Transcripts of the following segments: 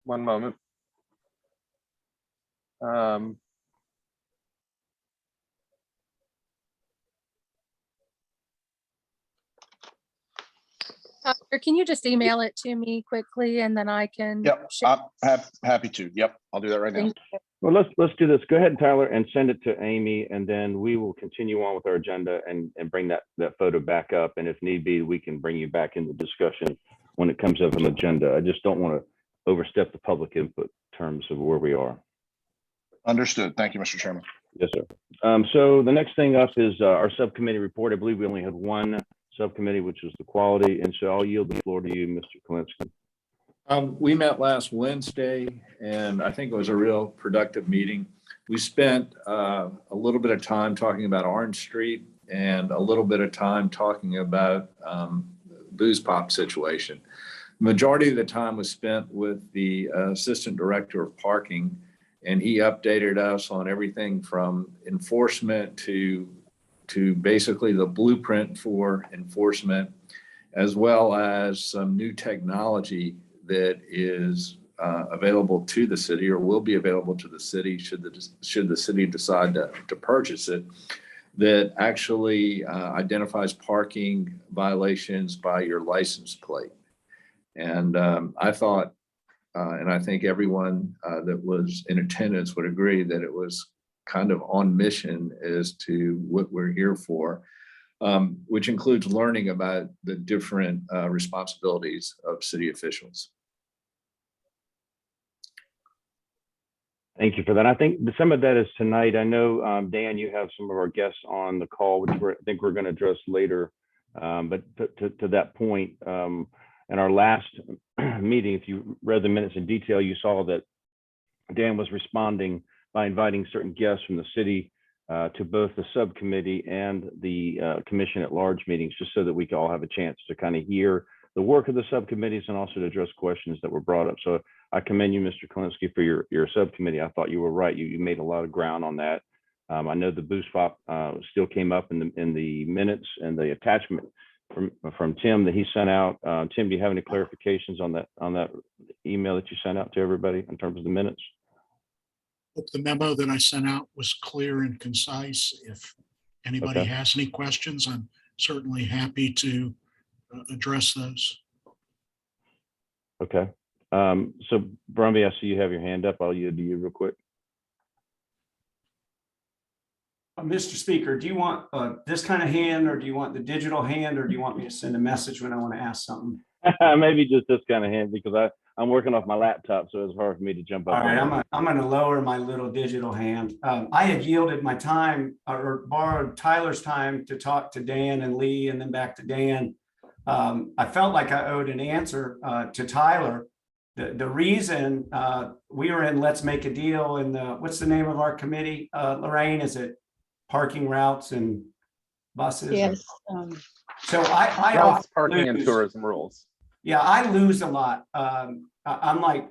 One moment. Or can you just email it to me quickly and then I can Yep, share? I'm happy to. Yep, I'll do that right now. Thank you. Well, let's do this. Go ahead, Tyler, and send it to Amy, and then we will continue on with our agenda and bring that photo back up. And if need be, we can bring you back in the discussion when it comes up on the agenda. I just don't want to overstep the public input in terms of where we are. Understood. Thank you, Mr. Chairman. Yes, sir. So the next thing up is our subcommittee report. I believe we only had one subcommittee, which was the quality. And so I'll yield the floor to you, Mr. Kalinsky. We met last Wednesday, and I think it was a real productive meeting. We spent a little bit of time talking about Orange Street and a little bit of time talking about booze pop situation. Majority of the time was spent with the Assistant Director of Parking, and he updated us on everything from enforcement to basically the blueprint for enforcement, as well as some new technology that is available to the city or will be available to the city should the city decide to purchase it, that actually identifies parking violations by your license plate. And I thought, and I think everyone that was in attendance would agree that it was kind of on mission as to what we're here for, which includes learning about the different responsibilities of city officials. Thank you for that. I think some of that is tonight. I know, Dan, you have some of our guests on the call, which I think we're going to address later. But to that point, in our last meeting, if you read the minutes in detail, you saw that Dan was responding by inviting certain guests from the city to both the subcommittee and the commission at large meetings, just so that we could all have a chance to kind of hear the work of the subcommittees and also to address questions that were brought up. So I commend you, Mr. Kalinsky, for your subcommittee. I thought you were right. You made a lot of ground on that. I know the boost pop still came up in the minutes and the attachment from Tim that he sent out. Tim, do you have any clarifications on that email that you sent out to everybody in terms of the minutes? The memo that I sent out was clear and concise. If anybody has any questions, I'm certainly happy to address those. Okay. So Brumby, I see you have your hand up. I'll yield to you real quick. Mr. Speaker, do you want this kind of hand, or do you want the digital hand, or do you want me to send a message when I want to ask something? Maybe just this kind of hand, because I'm working off my laptop, so it's hard for me to jump up. All right, I'm going to lower my little digital hand. I had yielded my time or borrowed Tyler's time to talk to Dan and Lee and then back to Dan. I felt like I owed an answer to Tyler. The reason we were in Let's Make a Deal in what's the name of our committee, Lorraine? Is it Parking Routes and Buses? Yes. So I Routes, parking and tourism rules. Yeah, I lose a lot. I'm like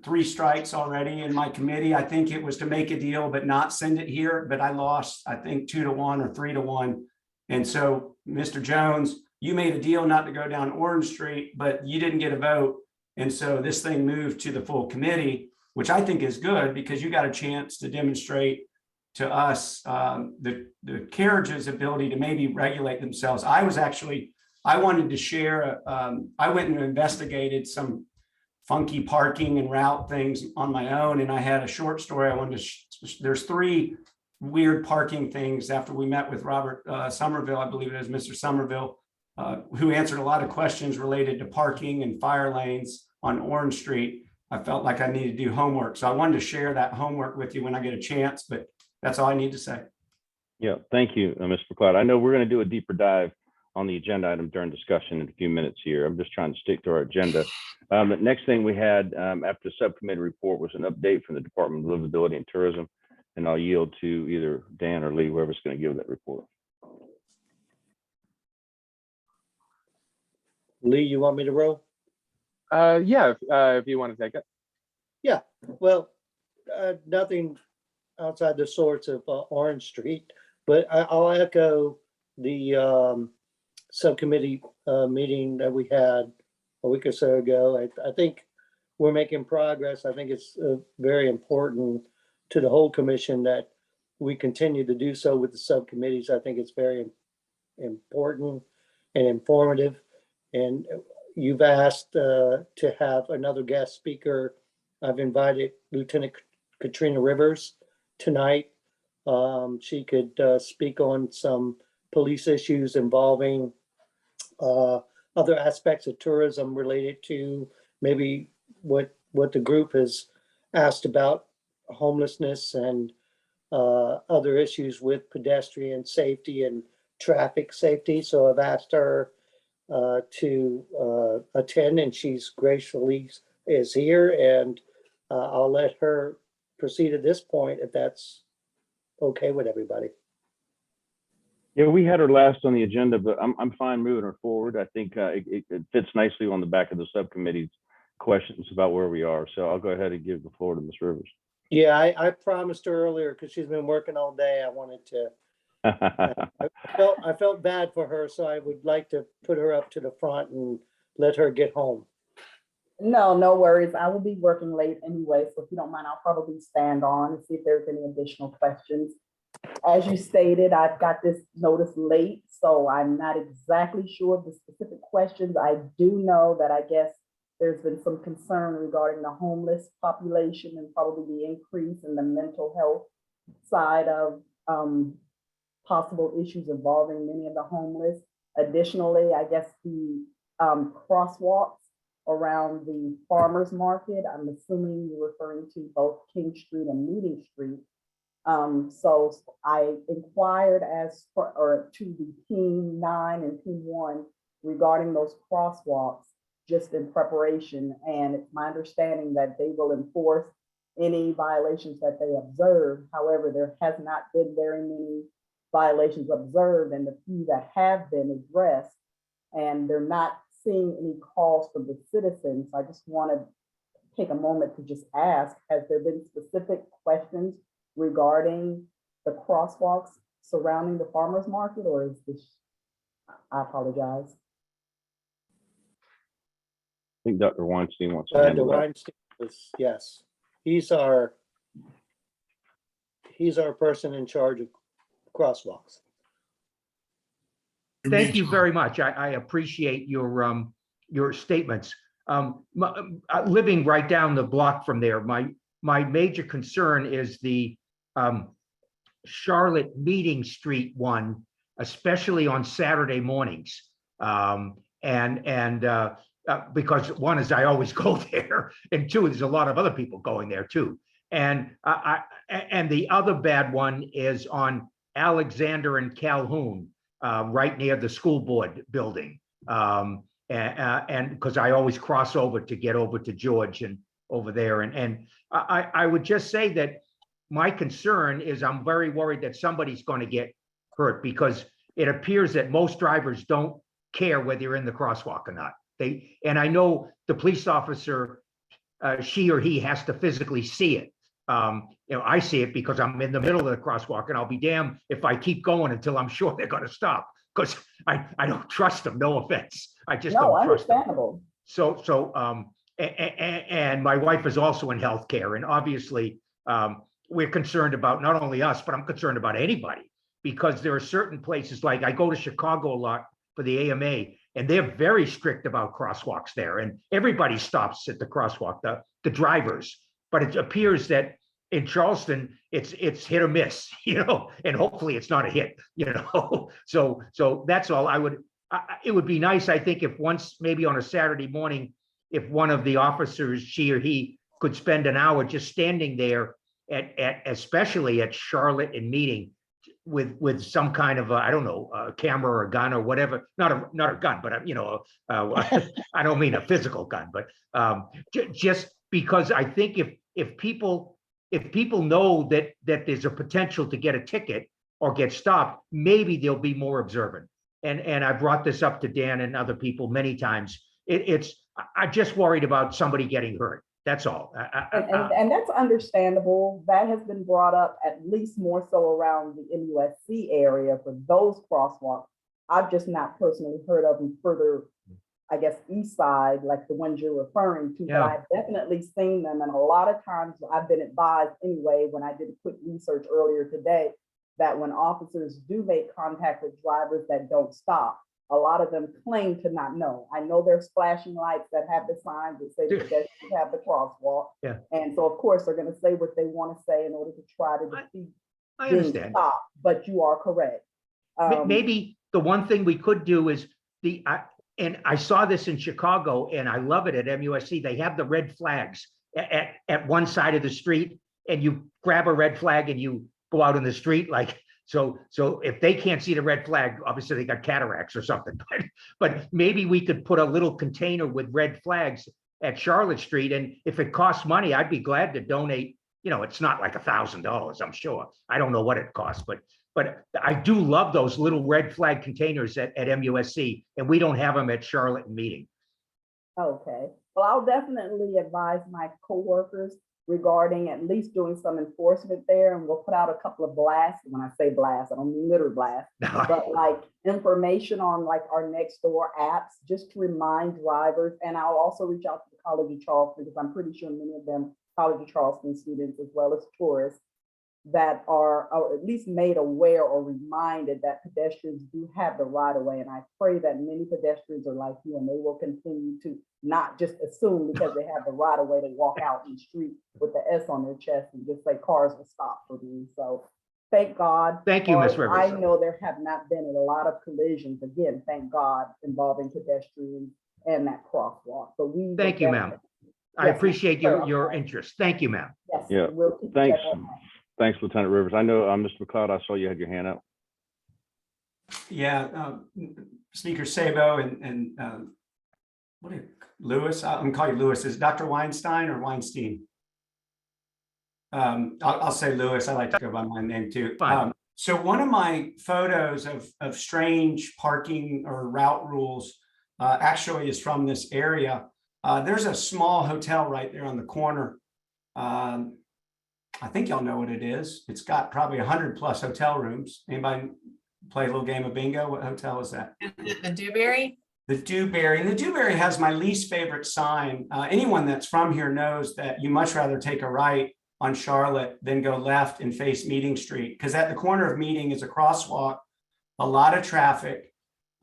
3 strikes already in my committee. I think it was to make a deal but not send it here, but I lost, I think 2-1 or 3-1. And so, Mr. Jones, you made a deal not to go down Orange Street, but you didn't get a vote. And so this thing moved to the full committee, which I think is good because you got a chance to demonstrate to us the carriage's ability to maybe regulate themselves. I wanted to share, I went and investigated some funky parking and route things on my own. And I had a short story I wanted to, there's 3 weird parking things after we met with Robert Somerville, I believe it is Mr. Somerville, who answered a lot of questions related to parking and fire lanes on Orange Street. I felt like I needed to do homework. So I wanted to share that homework with you when I get a chance, but that's all I need to say. Yeah, thank you, Mr. McLeod. I know we're going to do a deeper dive on the agenda item during discussion in a few minutes here. I'm just trying to stick to our agenda. The next thing we had after the subcommittee report was an update from the Department of Livability and Tourism, and I'll yield to either Dan or Lee, whoever's going to give that report. Lee, you want me to roll? Yeah, if you want to take it. Yeah, well, nothing outside the sorts of Orange Street, but I'll echo the subcommittee meeting that we had a week or so ago. I think we're making progress. I think it's very important to the whole commission that we continue to do so with the subcommittees. I think it's very important and informative. And you've asked to have another guest speaker. I've invited Lieutenant Katrina Rivers tonight. She could speak on some police issues involving other aspects of tourism related to maybe what the group has asked about homelessness and other issues with pedestrian safety and traffic safety. So I've asked her to attend, and she's graciously is here, and I'll let her proceed at this point if that's okay with everybody. Yeah, we had her last on the agenda, but I'm fine moving her forward. I think it fits nicely on the back of the subcommittee's questions about where we are. So I'll go ahead and give the floor to Ms. Rivers. Yeah, I promised her earlier because she's been working all day. I wanted to. I felt bad for her, so I would like to put her up to the front and let her get home. No, no worries. I will be working late anyway, so if you don't mind, I'll probably stand on and see if there's any additional questions. As you stated, I've got this notice late, so I'm not exactly sure of the specific questions. I do know that I guess there's been some concern regarding the homeless population and probably the increase in the mental health side of possible issues involving many of the homeless. Additionally, I guess the crosswalks around the farmers market, I'm assuming you're referring to both King Street and Meeting Street. So I inquired to the Team 9 and Team 1 regarding those crosswalks just in preparation. And it's my understanding that they will enforce any violations that they observe. However, there has not been very many violations observed, and the few that have been addressed, and they're not seeing any calls from the citizens. I just want to take a moment to just ask, has there been specific questions regarding the crosswalks surrounding the farmers market, or is this, I apologize. I think Dr. Weinstein wants to Dr. handle that. Weinstein is, yes, he's our person in charge of crosswalks. Thank you very much. I appreciate your statements. Living right down the block from there, my major concern is the Charlotte Meeting Street one, especially on Saturday mornings. Because one is I always go there, and two, there's a lot of other people going there too. And the other bad one is on Alexander and Calhoun, right near the school board building. And because I always cross over to get over to George and over there. And I would just say that my concern is I'm very worried that somebody's going to get hurt, because it appears that most drivers don't care whether you're in the crosswalk or not. And I know the police officer, she or he has to physically see it. I see it because I'm in the middle of the crosswalk, and I'll be damned if I keep going until I'm sure they're going to stop, because I don't trust them. No offense. I just don't trust them. Understandable. And my wife is also in healthcare, and obviously we're concerned about not only us, but I'm concerned about anybody, because there are certain places, like I go to Chicago a lot for the AMA, and they're very strict about crosswalks there, and everybody stops at the crosswalk, the drivers. But it appears that in Charleston, it's hit or miss, and hopefully it's not a hit, So that's all. It would be nice, I think, if once, maybe on a Saturday morning, if one of the officers, she or he, could spend an hour just standing there especially at Charlotte and Meeting, with some kind of I don't know, a camera or a gun or whatever. Not a gun, but I don't mean a physical gun, but just because I think if people know that there's a potential to get a ticket or get stopped, maybe they'll be more observant. And I brought this up to Dan and other people many times. I'm just worried about somebody getting hurt. That's all. And that's understandable. That has been brought up at least more so around the MUSC area for those crosswalks. I've just not personally heard of them further I guess, east side, like the ones you're referring to, but Yeah. I've definitely seen them. And a lot of times I've been advised anyway, when I did a quick research earlier today, that when officers do make contact with drivers that don't stop, a lot of them claim to not know. I know there's flashing lights that have the signs that say pedestrians have the crosswalk. Yeah. And so of course, they're gonna say what they want to say in order to try to defeat I being understand. stopped, but you are correct. Maybe the one thing we could do is and I saw this in Chicago and I love it at MUSC. They have the red flags at one side of the street, and you grab a red flag and you go out in the street. Like, so if they can't see the red flag, obviously they got cataracts or something, but maybe we could put a little container with red flags at Charlotte Street. And if it costs money, I'd be glad to donate. You know, it's not like $1,000, I'm sure. I don't know what it costs, but I do love those little red flag containers at MUSC, and we don't have them at Charlotte and Meeting. Okay, well, I'll definitely advise my coworkers regarding at least doing some enforcement there, and we'll put out a couple of blasts. When I say blast, I don't mean litter blast, but like information on like our next door apps, just to remind drivers. And I'll also reach out to the College of Charleston, because I'm pretty sure many of them College of Charleston students, as well as tourists, that are or at least made aware or reminded that pedestrians do have the right of way. And I pray that many pedestrians are like you, and they will continue to not just assume because they have the right of way to walk out in the street with the S on their chest and just say cars will stop for me. So thank God. Thank you, Ms. Or I Rivers. know there have not been a lot of collisions, again, thank God, involving pedestrians and that crosswalk. But we Thank you, ma'am. I Yes, appreciate sir. your interest. Thank you, ma'am. Yes, Yeah, we'll keep thanks. check on that. Thanks, Lieutenant Rivers. I know, Mr. McLeod, I saw you had your hand up. Yeah, Speaker Sabo and what is Lewis? I'm gonna call you Lewis. Is Dr. Weinstein or Weinstein? I'll say Lewis. I like to go by my name too. Fine. So one of my photos of strange parking or route rules actually is from this area. There's a small hotel right there on the corner. I think y'all know what it is. It's got probably 100+ hotel rooms. Anybody play a little game of bingo? What hotel is that? The Dewberry? The Dewberry. And the Dewberry has my least favorite sign. Anyone that's from here knows that you much rather take a right on Charlotte than go left and face Meeting Street, because at the corner of Meeting is a crosswalk, a lot of traffic.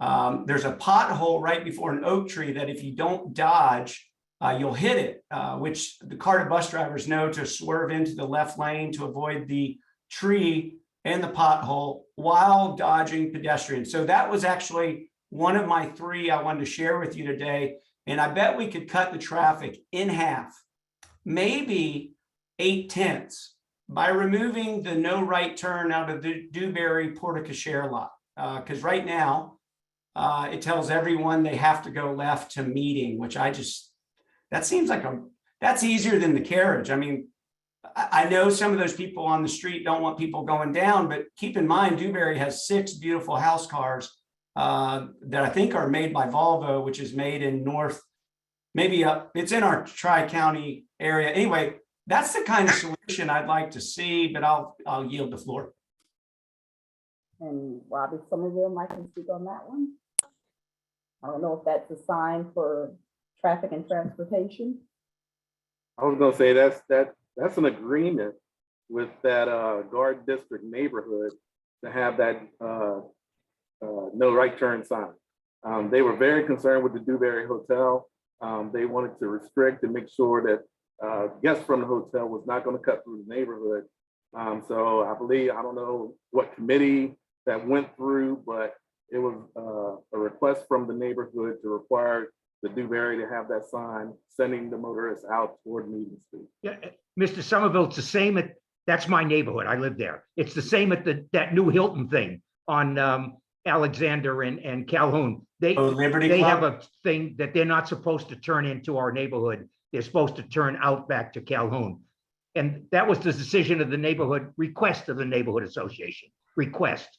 There's a pothole right before an oak tree that if you don't dodge, you'll hit it, which the car to bus drivers know to swerve into the left lane to avoid the tree and the pothole while dodging pedestrians. So that was actually one of my 3 I wanted to share with you today. And I bet we could cut the traffic in half, maybe 8/10 by removing the no right turn out of the Dewberry Porte-Cochere lot. Because right now it tells everyone they have to go left to Meeting, which that seems like that's easier than the carriage. I mean, I know some of those people on the street don't want people going down, but keep in mind, Dewberry has 6 beautiful house cars that I think are made by Volvo, which is made in North, maybe it's in our Tri-County area. Anyway, that's the kind of solution I'd like to see, but I'll yield the floor. And Robbie Somerville might can speak on that one. I don't know if that's a sign for traffic and transportation. I was gonna say that's an agreement with that guard district neighborhood to have that no right turn sign. They were very concerned with the Dewberry Hotel. They wanted to restrict and make sure that guests from the hotel was not going to cut through the neighborhood. So I believe, I don't know what committee that went through, but it was a request from the neighborhood to require the Dewberry to have that sign sending the motorists out toward Meeting Street. Yeah, Mr. Somerville, it's the same that's my neighborhood. I live there. It's the same at that new Hilton thing on Alexander and Calhoun. They have a thing that they're not supposed to turn into our neighborhood. They're supposed to turn out back to Calhoun. And that was the decision of the neighborhood, request of the neighborhood association, request.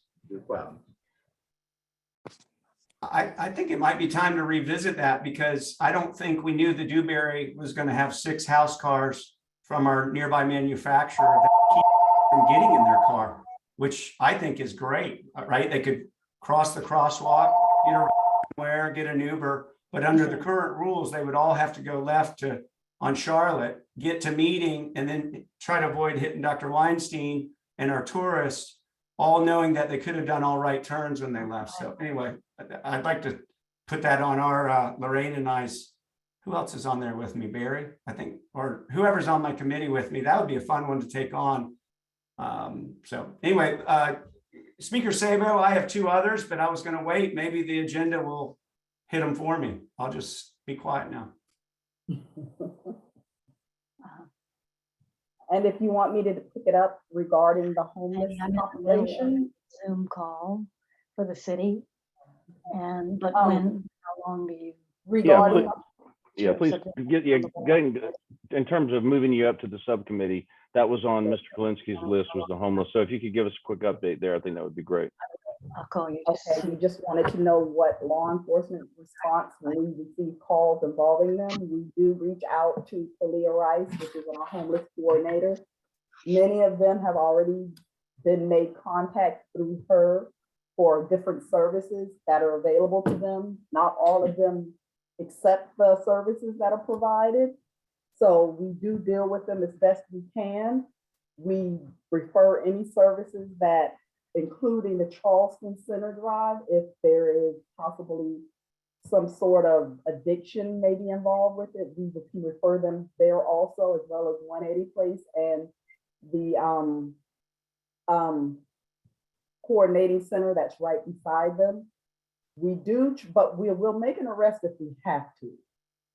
I think it might be time to revisit that, because I don't think we knew the Dewberry was going to have 6 house cars from our nearby manufacturer that keep from getting in their car, which I think is great, right? They could cross the crosswalk, get an Uber, But under the current rules, they would all have to go left on Charlotte, get to meeting, and then try to avoid hitting Dr. Weinstein and our tourists, all knowing that they could have done all right turns when they left. So anyway, I'd like to put that on our Lorraine and I's. Who else is on there with me? Barry, I think, or whoever's on my committee with me. That would be a fun one to take on. So anyway, Speaker Sabo, I have 2 others, but I was going to wait. Maybe the agenda will hit them for me. I'll just be quiet now. And if you want me to pick it up regarding the homeless I'm in the middle of a population, Zoom call for the city. And, but how long do you? regarding, Yeah, please getting in terms of moving you up to the subcommittee, that was on Mr. Kalinsky's list, was the homeless. So if you could give us a quick update there, I think that would be great. I'll call you. okay, you just wanted to know what law enforcement response when we receive calls involving them. We do reach out to Talia Rice, which is our homeless coordinator. Many of them have already been made contact through her for different services that are available to them. Not all of them accept the services that are provided. So we do deal with them as best we can. We refer any services that, including the Charleston Center Drive, if there is possibly some sort of addiction may be involved with it, we can refer them there also, as well as 180 Place and the coordinating center that's right beside them. We do, but we will make an arrest if we have to.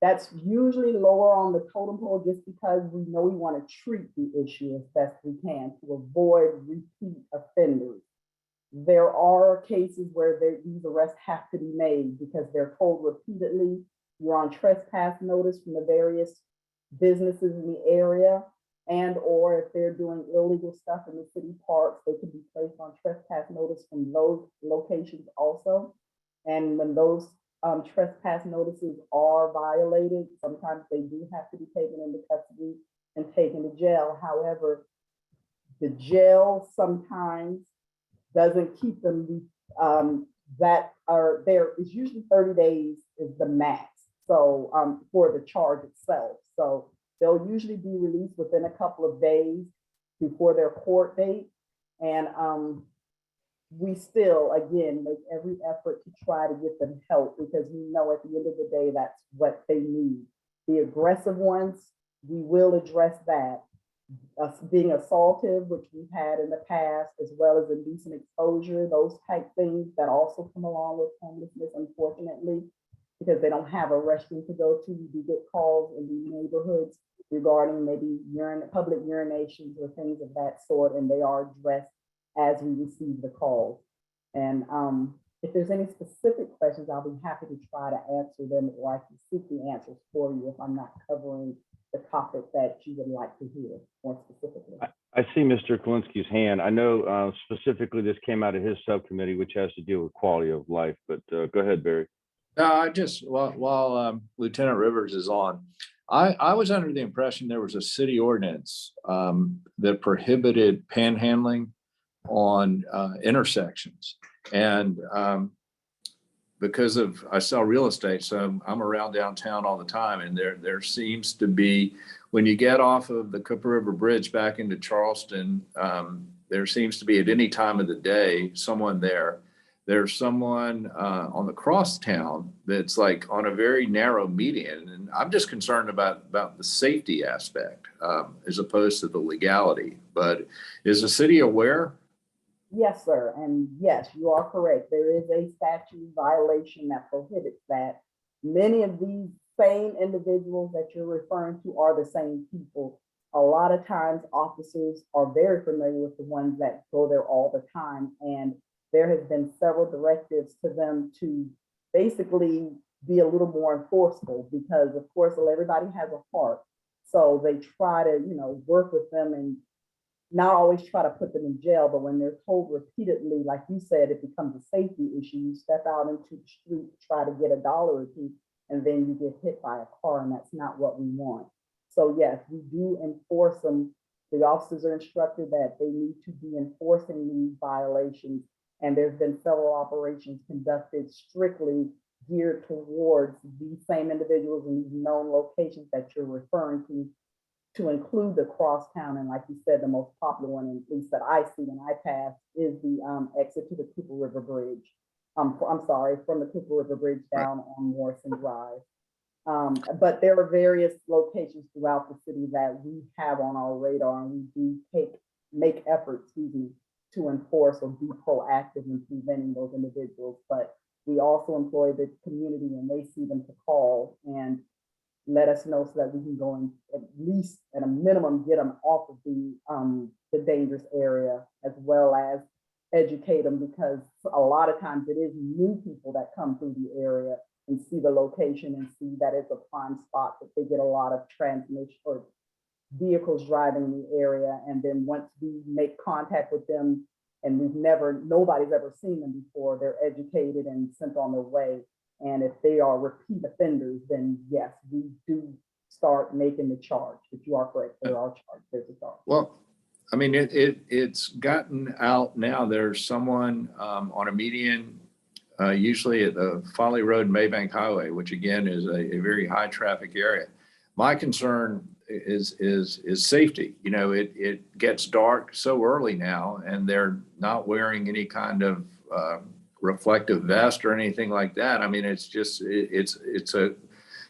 That's usually lower on the totem pole just because we know we want to treat the issue as best we can to avoid repeat offenders. There are cases where these arrests have to be made because they're told repeatedly, you're on trespass notice from the various businesses in the area, and or if they're doing illegal stuff in the city parks, they could be placed on trespass notice from those locations also. And when those trespass notices are violated, sometimes they do have to be taken into custody and taken to jail. However, the jail sometimes doesn't keep them that are there. Is usually 30 days is the max. So for the charge itself. So they'll usually be released within a couple of days before their court date. And we still, again, make every effort to try to get them help because we know at the end of the day, that's what they need. The aggressive ones, we will address that. Being assaultive, which we've had in the past, as well as indecent exposure, those type things that also come along with homelessness, unfortunately, because they don't have a restroom to go to. We do get calls in the neighborhoods regarding maybe public urinations or things of that sort, and they are addressed as we receive the calls. And if there's any specific questions, I'll be happy to try to answer them, or I can seek the answers for you if I'm not covering the topic that you would like to hear more specifically. I see Mr. Kalinsky's hand. I know specifically this came out of his subcommittee, which has to deal with quality of life, but go ahead, Barry. No, I just, while Lieutenant Rivers is on, I was under the impression there was a city ordinance that prohibited panhandling on intersections. And because I sell real estate, so I'm around downtown all the time, and there seems to be, when you get off of the Cooper River Bridge back into Charleston, there seems to be at any time of the day someone there. There's someone on the crosstown that's like on a very narrow median, and I'm just concerned about the safety aspect as opposed to the legality. But is the city aware? Yes, sir. And yes, you are correct. There is a statute violation that prohibits that. Many of these same individuals that you're referring to are the same people. A lot of times officers are very familiar with the ones that go there all the time. And there has been several directives to them to basically be a little more enforceable because of course, everybody has a heart. So they try to, work with them and not always try to put them in jail, but when they're told repeatedly, like you said, it becomes a safety issue. You step out into the street, try to get $1 or $2, and then you get hit by a car, and that's not what we want. So yes, we do enforce them. The officers are instructed that they need to be enforcing these violations, and there's been several operations conducted strictly geared towards these same individuals in these known locations that you're referring to include the crosstown. And like you said, the most popular one, at least that I see when I pass, is the exit to the Cooper River Bridge. I'm sorry, from the Cooper River Bridge down on Morrison Drive. But there are various locations throughout the city that we have on our radar, and we do make efforts, to enforce or be proactive in preventing those individuals. But we also employ the community when they see them to call and let us know so that we can go and at least at a minimum get them off of the dangerous area, as well as educate them, because a lot of times it is new people that come through the area and see the location and see that it's a prime spot, that they get a lot of transmission or vehicles driving in the area. And then once we make contact with them and nobody's ever seen them before, they're educated and sent on their way. And if they are repeat offenders, then yes, we do start making the charge. But you are correct, there are charges, there's a charge. Well, I mean, it's gotten out now. There's someone on a median, usually at the Folly Road, Maybank Highway, which again is a very high traffic area. My concern is safety. You know, it gets dark so early now, and they're not wearing any kind of reflective vest or anything like that. I mean, it's just it's a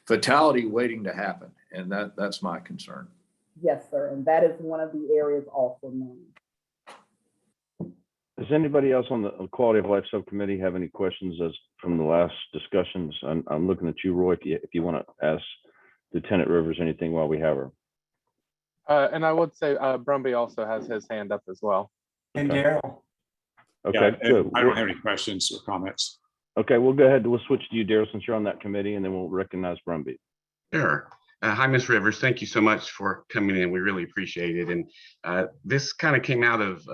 fatality waiting to happen, and that's my concern. Yes, sir, and that is one of the areas also known. Does anybody else on the Quality of Life Subcommittee have any questions as from the last discussions? I'm looking at you, Roy, if you want to ask Lieutenant Rivers anything while we have her. And I would say Brumby also has his hand up as well. And Okay. Daryl. Okay, Yeah, good. I don't have any questions or comments. Okay, we'll go ahead. We'll switch to you, Daryl, since you're on that committee, and then we'll recognize Brumby. Sure. Hi, Ms. Rivers. Thank you so much for coming in. We really appreciate it. And this kind of came out of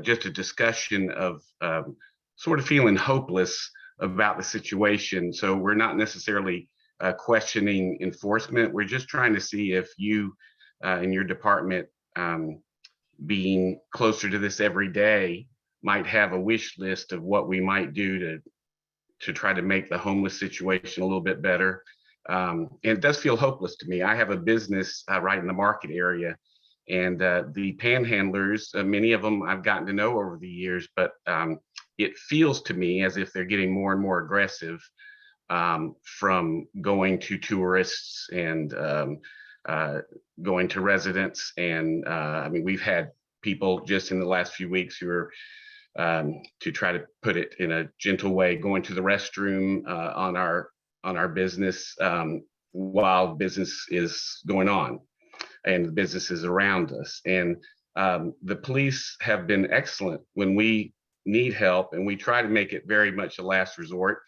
just a discussion of sort of feeling hopeless about the situation. So we're not necessarily questioning enforcement. We're just trying to see if you in your department, being closer to this every day, might have a wish list of what we might do to try to make the homeless situation a little bit better. And it does feel hopeless to me. I have a business right in the market area, and the panhandlers, many of them I've gotten to know over the years, but it feels to me as if they're getting more and more aggressive from going to tourists and going to residents. And I mean, we've had people just in the last few weeks who are, to try to put it in a gentle way, going to the restroom on our business while business is going on and the businesses around us. And the police have been excellent when we need help, and we try to make it very much a last resort.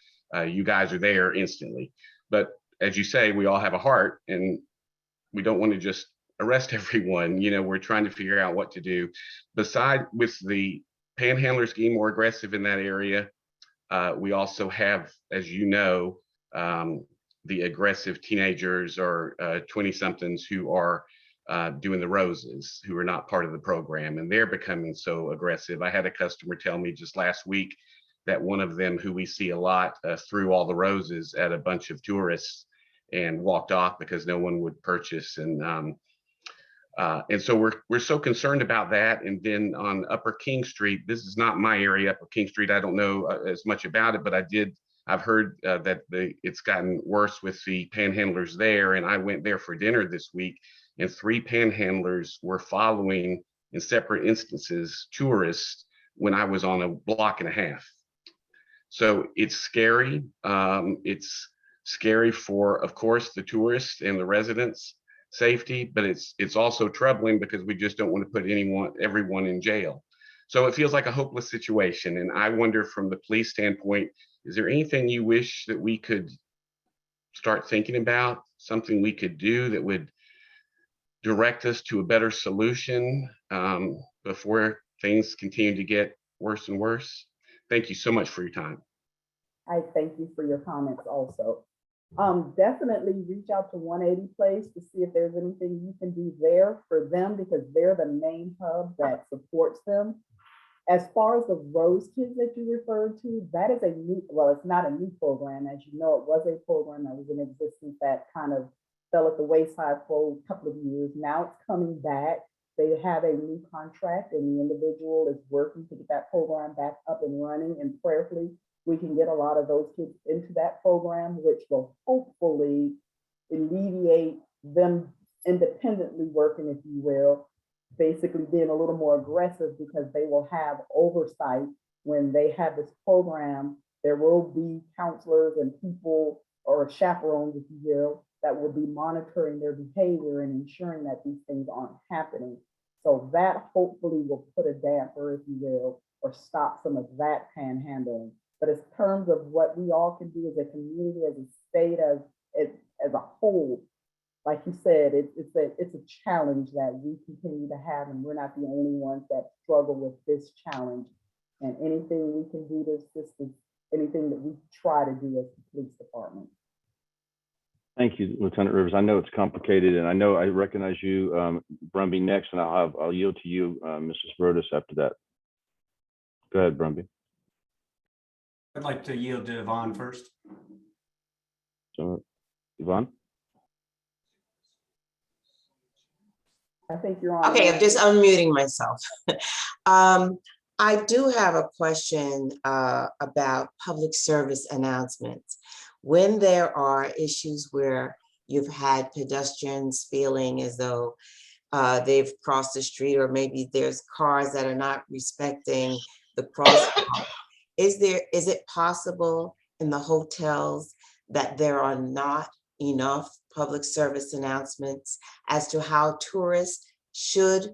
You guys are there instantly. But as you say, we all have a heart, and we don't want to just arrest everyone. You know, we're trying to figure out what to do. Beside with the panhandlers getting more aggressive in that area, we also have, as you know, the aggressive teenagers or 20-somethings who are doing the roses, who are not part of the program, and they're becoming so aggressive. I had a customer tell me just last week that one of them, who we see a lot, threw all the roses at a bunch of tourists and walked off because no one would purchase. And so we're so concerned about that. And then on Upper King Street, this is not my area, Upper King Street. I don't know as much about it, but I've heard that it's gotten worse with the panhandlers there. And I went there for dinner this week, and 3 panhandlers were following, in separate instances, tourists when I was on a block and a half. So it's scary. It's scary for, of course, the tourists and the residents' safety, but it's also troubling because we just don't want to put everyone in jail. So it feels like a hopeless situation. And I wonder, from the police standpoint, is there anything you wish that we could start thinking about, something we could do that would direct us to a better solution before things continue to get worse and worse? Thank you so much for your time. I thank you for your comments also. Definitely reach out to 180 Place to see if there's anything you can do there for them, because they're the main hub that supports them. As far as the Rose Kids that you referred to, that is a new, well, it's not a new program. As you know, it was a program that was in existence that kind of fell at the wayside for a couple of years. Now it's coming back. They have a new contract and the individual is working to get that program back up and running, and prayerfully, we can get a lot of those kids into that program, which will hopefully alleviate them independently working, if you will, basically being a little more aggressive because they will have oversight when they have this program. There will be counselors and people or chaperones, if you will, that will be monitoring their behavior and ensuring that these things aren't happening. So that hopefully will put a damper, if you will, or stop some of that panhandling. But in terms of what we all can do as a community, as a state, as a whole, like you said, it's a challenge that we continue to have, and we're not the only ones that struggle with this challenge. And anything we can do to assist is anything that we try to do as the police department. Thank you, Lieutenant Rivers. I know it's complicated, and I know I recognize you, Brumby, next, and I'll yield to you, Mrs. Broadus, after that. Go ahead, Brumby. I'd like to yield to Yvonne first. So, Yvonne? I think you're on. Okay, I'm just unmuting myself. I do have a question about public service announcements. When there are issues where you've had pedestrians feeling as though they've crossed the street, or maybe there's cars that are not respecting the crosswalk, is it possible in the hotels that there are not enough public service announcements as to how tourists should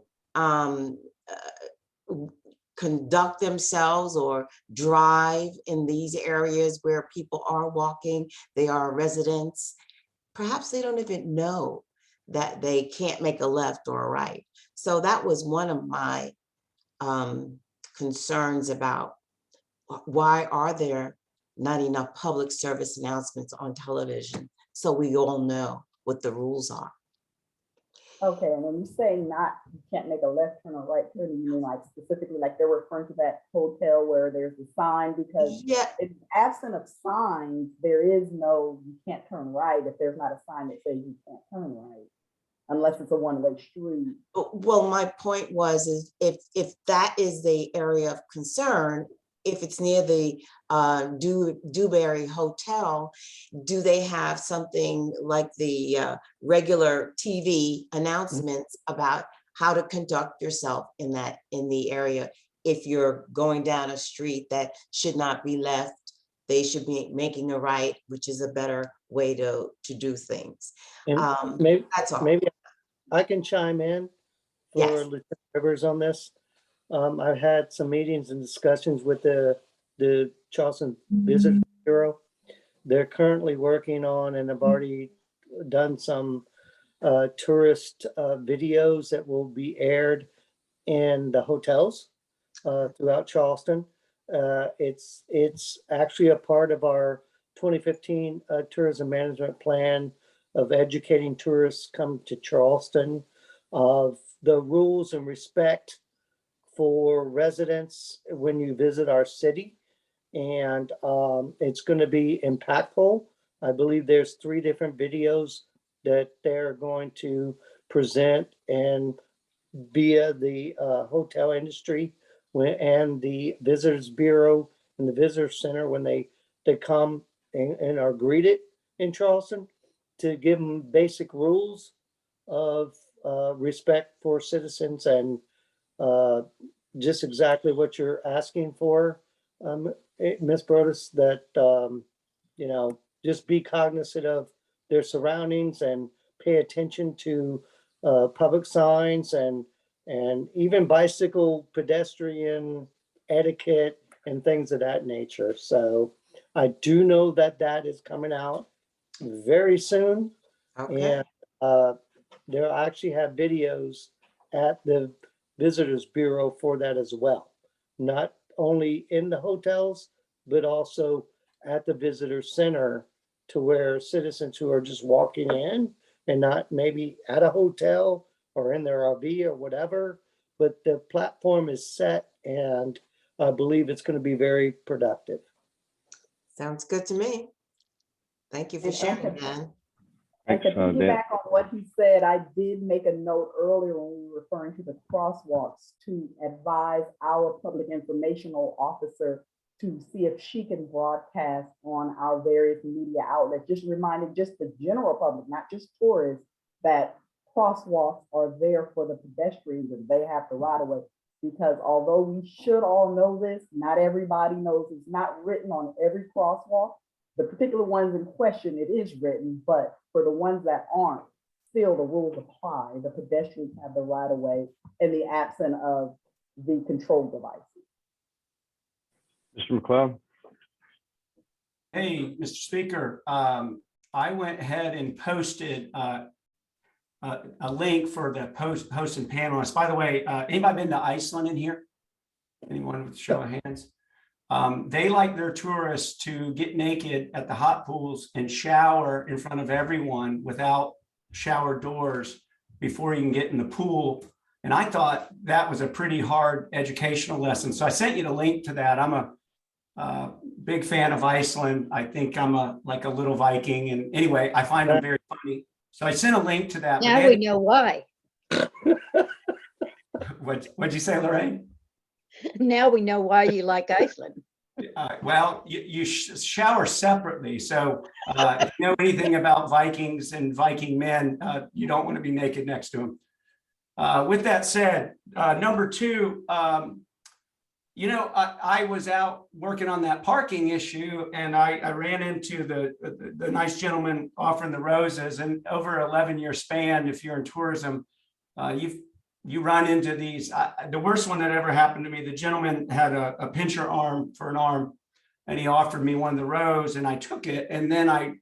conduct themselves or drive in these areas where people are walking, they are residents? Perhaps they don't even know that they can't make a left or a right. So that was one of my concerns about why are there not enough public service announcements on television so we all know what the rules are. Okay, and when you say not, you can't make a left turn or right turn, you mean like specifically like they're referring to that hotel where there's a sign? Because it's absent of signs, there is no, you can't turn right if there's not a sign that says you can't turn right, unless it's a one-way street. Well, my point was, is if that is the area of concern, if it's near the Dewberry Hotel, do they have something like the regular TV announcements about how to conduct yourself in the area? If you're going down a street that should not be left, they should be making a right, which is a better way to do things. Maybe, that's all. Maybe I can chime in for Yes. Lieutenant Rivers on this. I've had some meetings and discussions with the Charleston Visitor Bureau. They're currently working on and have already done some tourist videos that will be aired in the hotels throughout Charleston. It's actually a part of our 2015 tourism management plan of educating tourists come to Charleston of the rules and respect for residents when you visit our city. And it's going to be impactful. I believe there's 3 different videos that they're going to present and via the hotel industry and the Visitors Bureau and the Visitor Center when they come and are greeted in Charleston, to give them basic rules of respect for citizens and just exactly what you're asking for, Ms. Broadus, that, just be cognizant of their surroundings and pay attention to public signs and even bicycle pedestrian etiquette and things of that nature. So I do know that that is coming out very soon. Okay. And they'll actually have videos at the Visitors Bureau for that as well. Not only in the hotels, but also at the Visitor Center, to where citizens who are just walking in and not maybe at a hotel or in their RV or whatever, but the platform is set and I believe it's going to be very productive. Sounds good to me. Thank you for sharing, Dan. And Thanks, to Dan. piggyback on what he said, I did make a note earlier when we were referring to the crosswalks to advise our public informational officer to see if she can broadcast on our various media outlets, just reminding just the general public, not just tourists, that crosswalks are there for the pedestrians and they have to right away. Because although we should all know this, not everybody knows. It's not written on every crosswalk. The particular ones in question, it is written, but for the ones that aren't, still the rules apply. The pedestrians have the right of way in the absence of the control devices. Mr. McLeod? Hey, Mr. Speaker, I went ahead and posted a link for the host and panelists. By the way, anybody been to Iceland in here? Anyone with a show of hands? They like their tourists to get naked at the hot pools and shower in front of everyone without shower doors before you can get in the pool. And I thought that was a pretty hard educational lesson. So I sent you the link to that. I'm a big fan of Iceland. I think I'm like a little Viking. And anyway, I find them very funny. So I sent a link to that. Now we know why. What'd you say, Lorraine? Now we know why you like Iceland. Well, you shower separately. So if you know anything about Vikings and Viking men, you don't want to be naked next to them. With that said, number two, I was out working on that parking issue and I ran into the nice gentleman offering the roses, and over an 11-year span, if you're in tourism, you run into these. The worst one that ever happened to me, the gentleman had a pincher arm for an arm and he offered me one of the roses and I took it. And then I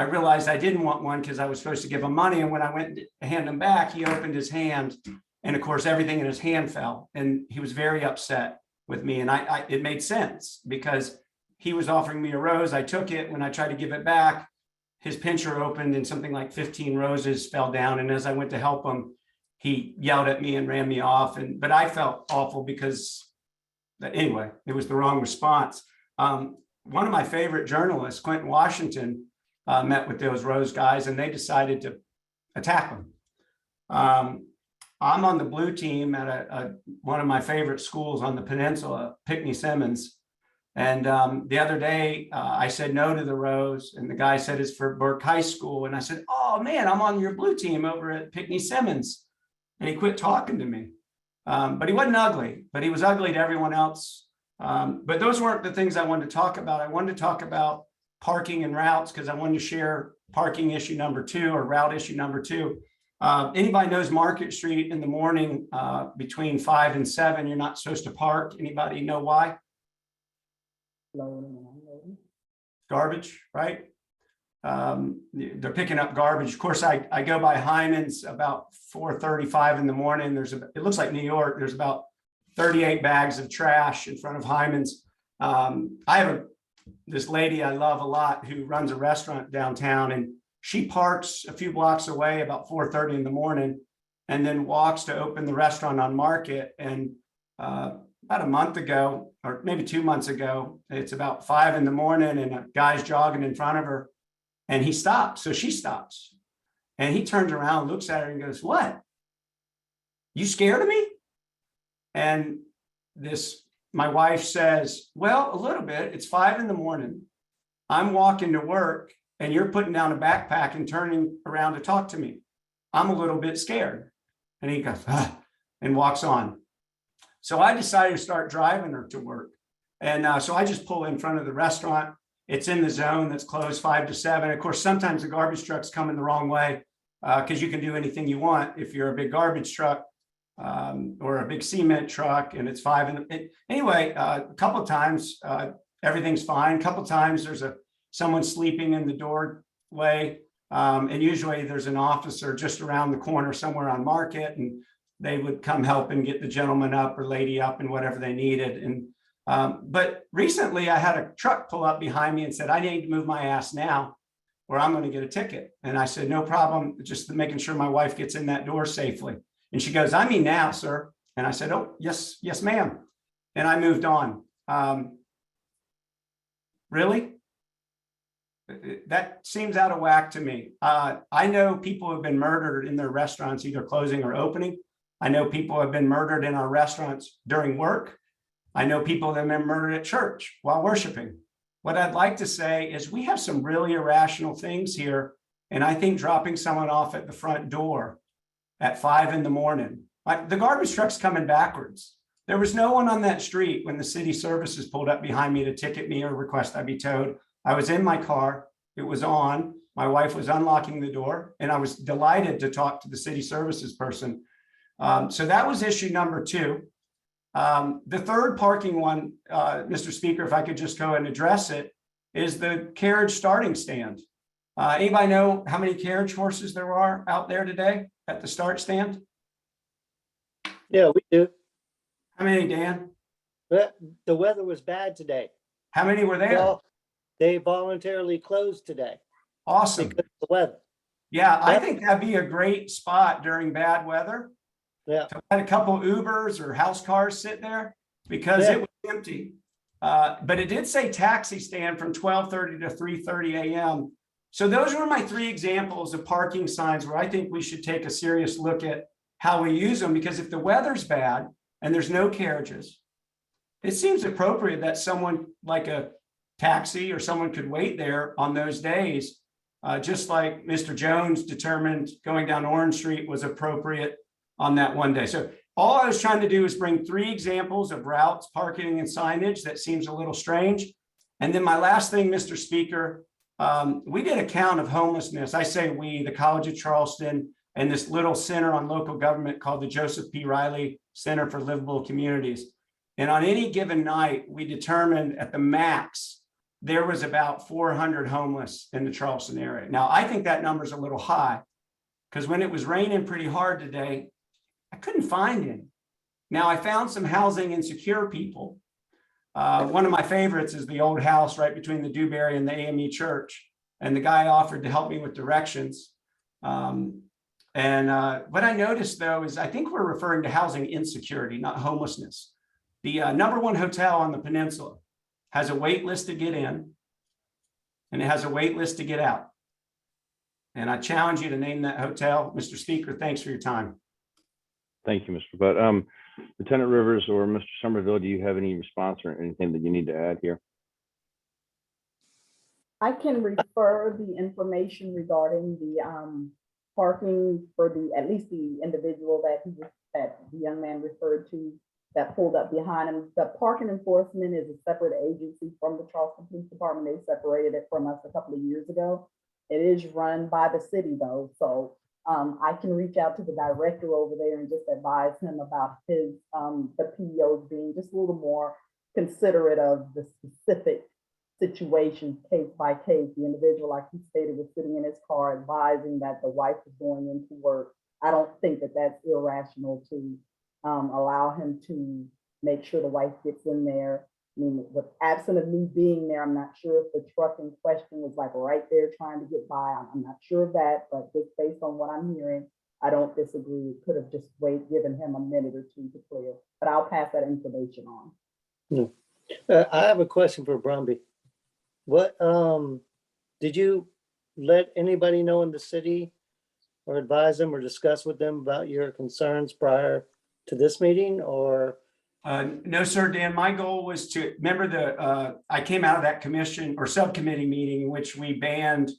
realized I didn't want one because I was supposed to give him money. And when I went to hand him back, he opened his hand. And of course, everything in his hand fell and he was very upset with me. And it made sense because he was offering me a rose. I took it. When I tried to give it back, his pincher opened and something like 15 roses fell down. And as I went to help him, he yelled at me and ran me off. But I felt awful because anyway, it was the wrong response. One of my favorite journalists, Quentin Washington, met with those rose guys and they decided to attack them. I'm on the blue team at one of my favorite schools on the peninsula, Pinckney Simmons. And the other day I said no to the rose and the guy said it's for Burke High School. And I said, oh man, I'm on your blue team over at Pinckney Simmons. And he quit talking to me. But he wasn't ugly, but he was ugly to everyone else. But those weren't the things I wanted to talk about. I wanted to talk about parking and routes because I wanted to share parking issue number 2 or route issue number 2. Anybody knows Market Street in the morning between 5 and 7, you're not supposed to park. Anybody know why? Garbage, right? They're picking up garbage. Of course, I go by Hyman's about 4:35 in the morning. It looks like New York. There's about 38 bags of trash in front of Hyman's. I have this lady I love a lot who runs a restaurant downtown, and she parks a few blocks away about 4:30 in the morning and then walks to open the restaurant on Market. And about a month ago, or maybe 2 months ago, it's about 5 in the morning and a guy's jogging in front of her and he stops. So she stops and he turns around, looks at her and goes, what? You scared of me? And my wife says, well, a little bit. It's 5 in the morning. I'm walking to work and you're putting down a backpack and turning around to talk to me. I'm a little bit scared. And he goes, and walks on. So I decided to start driving her to work. And so I just pull in front of the restaurant. It's in the zone that's closed 5 to 7. Of course, sometimes the garbage trucks come in the wrong way because you can do anything you want if you're a big garbage truck or a big cement truck and it's 5 anyway, a couple of times everything's fine. A couple of times there's someone sleeping in the doorway. And usually there's an officer just around the corner somewhere on Market, and they would come help and get the gentleman up or lady up and whatever they needed. And but recently I had a truck pull up behind me and said, I need to move my ass now or I'm going to get a ticket. And I said, no problem, just making sure my wife gets in that door safely. And she goes, "I mean now, sir." And I said, "Oh, yes, yes, ma'am." And I moved on. Really? That seems out of whack to me. I know people have been murdered in their restaurants, either closing or opening. I know people have been murdered in our restaurants during work. I know people that have been murdered at church while worshiping. What I'd like to say is we have some really irrational things here. And I think dropping someone off at the front door at 5 a.m, like the garbage truck's coming backwards. There was no one on that street when the city services pulled up behind me to ticket me or request I be towed. I was in my car, it was on, my wife was unlocking the door, and I was delighted to talk to the city services person. So that was issue number 2. The third parking one, Mr. Speaker, if I could just go and address it, is the carriage starting stand. Anybody know how many carriage horses there are out there today at the start stand? Yeah, we do. How many, Dan? The weather was bad today. How many were there? Well, they voluntarily closed today Awesome. because of the weather. Yeah, I think that'd be a great spot during bad weather. Yeah. To let a couple Ubers or house cars sit there because it was empty. But it did say taxi stand from 12:30 to 3:30 a.m. So those were my 3 examples of parking signs where I think we should take a serious look at how we use them, because if the weather's bad and there's no carriages, it seems appropriate that someone like a taxi or someone could wait there on those days, just like Mr. Jones determined going down Orange Street was appropriate on that one day. So all I was trying to do is bring 3 examples of routes, parking, and signage that seems a little strange. And then my last thing, Mr. Speaker, we did a count of homelessness. I say we, the College of Charleston, and this little center on local government called the Joseph P. Riley Center for Livable Communities. And on any given night, we determined at the max, there was about 400 homeless in the Charleston area. Now, I think that number is a little high because when it was raining pretty hard today, I couldn't find any. Now, I found some housing insecure people. One of my favorites is the old house right between the Dewberry and the AME church. And the guy offered to help me with directions. What I noticed, though, is I think we're referring to housing insecurity, not homelessness. The #1 hotel on the peninsula has a wait list to get in, and it has a wait list to get out. And I challenge you to name that hotel. Mr. Speaker, thanks for your time. Thank you, Mr. Butt. Lieutenant Rivers or Mr. Somerville, do you have any response or anything that you need to add here? I can refer the information regarding the parking for at least the individual that the young man referred to that pulled up behind him. The parking enforcement is a separate agency from the Charleston Police Department. They separated it from us a couple of years ago. It is run by the city though, so I can reach out to the director over there and just advise him about his the PEOs being just a little more considerate of the specific situations, case by case. The individual, like he stated, was sitting in his car advising that the wife was going into work. I don't think that that's irrational to allow him to make sure the wife gets in there. I mean, with absent of me being there, I'm not sure if the truck in question was like right there trying to get by. I'm not sure of that, but just based on what I'm hearing, I don't disagree. It could have just given him a minute or 2 to clear, but I'll pass that information on. I have a question for Brumby. What did you let anybody know in the city or advise them or discuss with them about your concerns prior to this meeting, or? No, sir, Dan. My goal was to remember I came out of that commission or subcommittee meeting in which we banned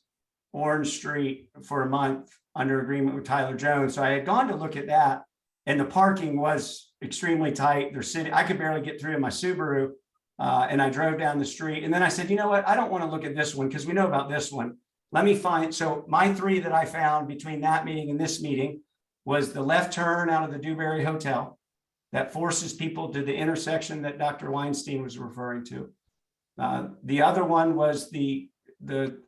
Orange Street for a month under agreement with Tyler Jones. So I had gone to look at that, and the parking was extremely tight. I could barely get through in my Subaru. And I drove down the street, and then I said, you know what? I don't want to look at this one because we know about this one. Let me find. So my 3 that I found between that meeting and this meeting was the left turn out of the Dewberry Hotel that forces people to the intersection that Dr. Weinstein was referring to. The other one was Lieutenant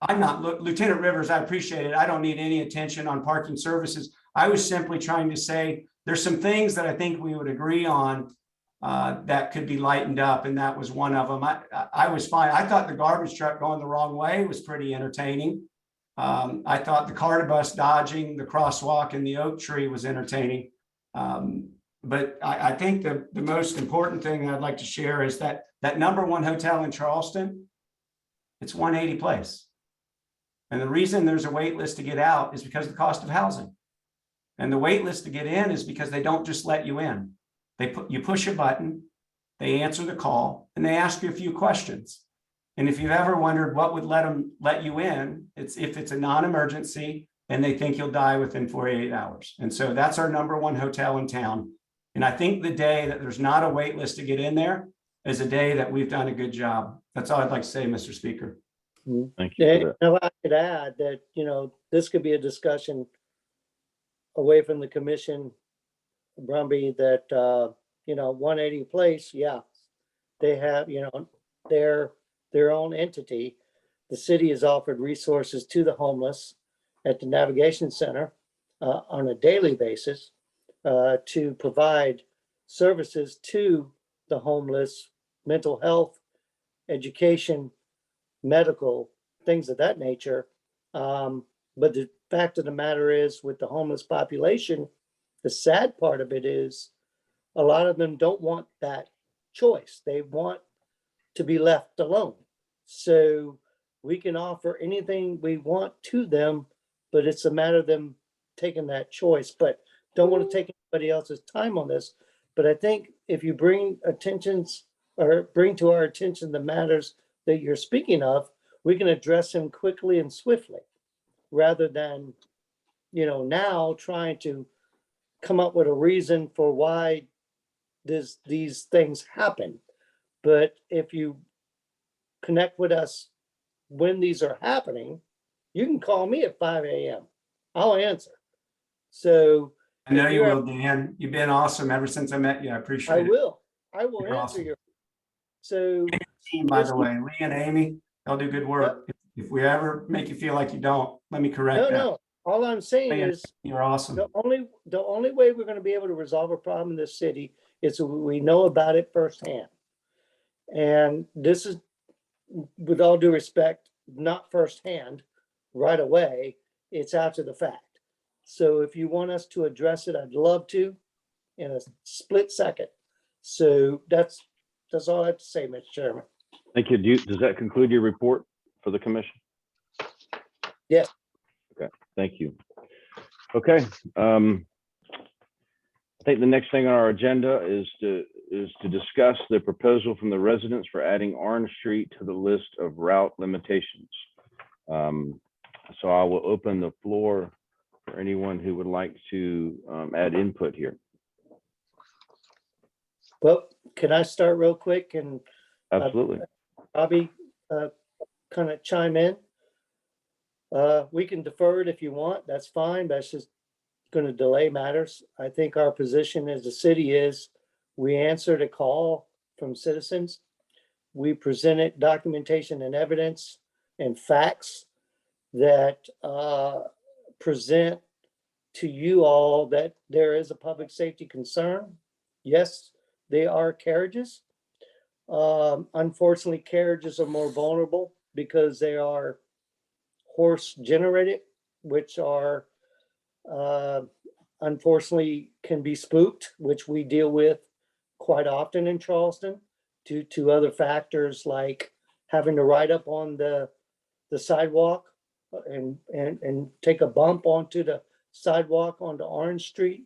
Rivers, I appreciate it. I don't need any attention on parking services. I was simply trying to say there's some things that I think we would agree on that could be lightened up, and that was one of them. I was fine. I thought the garbage truck going the wrong way was pretty entertaining. I thought the car bus dodging the crosswalk and the oak tree was entertaining. But I think the most important thing I'd like to share is that number one hotel in Charleston, it's 180 Place. And the reason there's a wait list to get out is because of the cost of housing. And the wait list to get in is because they don't just let you in. You push a button, they answer the call, and they ask you a few questions. And if you've ever wondered what would let you in, it's if it's a non-emergency and they think you'll die within 48 hours. And so that's our number one hotel in town. And I think the day that there's not a wait list to get in there is a day that we've done a good job. That's all I'd like to say, Mr. Speaker. Thank you for that. Now, I could add that, this could be a discussion away from the commission, Brumby, that, 180 Place, yeah, they have, their own entity. The city has offered resources to the homeless at the Navigation Center on a daily basis to provide services to the homeless, mental health, education, medical, things of that nature. But the fact of the matter is, with the homeless population, the sad part of it is a lot of them don't want that choice. They want to be left alone. So we can offer anything we want to them, but it's a matter of them taking that choice. But don't want to take anybody else's time on this. But I think if you bring to our attention the matters that you're speaking of, we can address them quickly and swiftly, rather than, now trying to come up with a reason for why these things happen. But if you connect with us when these are happening, you can call me at 5 a.m. I'll answer. So I know you will, Dan. You've been awesome ever since I met you. I appreciate it. I will You're answer awesome. your. So Team, by the way, Lee and Amy, they'll do good work. If we ever make you feel like you don't, let me correct that. no, all I'm saying Lee and is Amy, you're awesome. the only way we're going to be able to resolve a problem in this city is if we know about it firsthand. And this is, with all due respect, not firsthand right away. It's after the fact. So if you want us to address it, I'd love to in a split second. So that's all I have to say, Mr. Chairman. Thank you. Does that conclude your report for the commission? Yes. Okay, thank you. Okay. I think the next thing on our agenda is to discuss the proposal from the residents for adding Orange Street to the list of route limitations. So I will open the floor for anyone who would like to add input here. Well, can I start real quick and Absolutely. Bobby kind of chime in? We can defer it if you want. That's fine. That's just going to delay matters. I think our position as a city is we answered a call from citizens. We presented documentation and evidence and facts that present to you all that there is a public safety concern. Yes, they are carriages. Unfortunately, carriages are more vulnerable because they are horse generated, which are unfortunately can be spooked, which we deal with quite often in Charleston due to other factors like having to ride up on the sidewalk and take a bump onto the sidewalk onto Orange Street.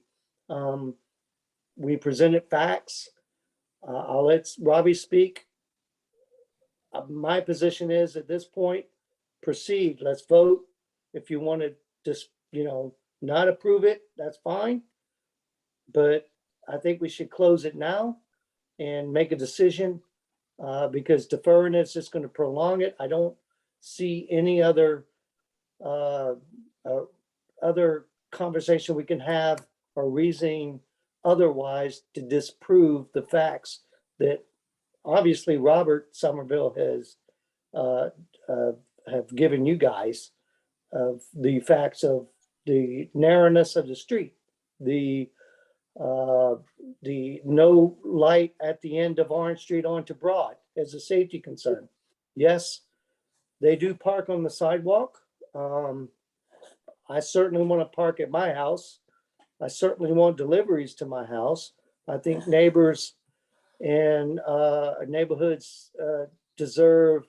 We presented facts. I'll let Robbie speak. My position is at this point, proceed. Let's vote. If you want to just, not approve it, that's fine. But I think we should close it now and make a decision because deferring it's just going to prolong it. I don't see any other conversation we can have or reasoning otherwise to disprove the facts that obviously Robert Somerville has have given you guys of the facts of the narrowness of the street, the no light at the end of Orange Street onto Broad as a safety concern. Yes, they do park on the sidewalk. I certainly want to park at my house I certainly want deliveries to my house. I think neighbors and neighborhoods deserve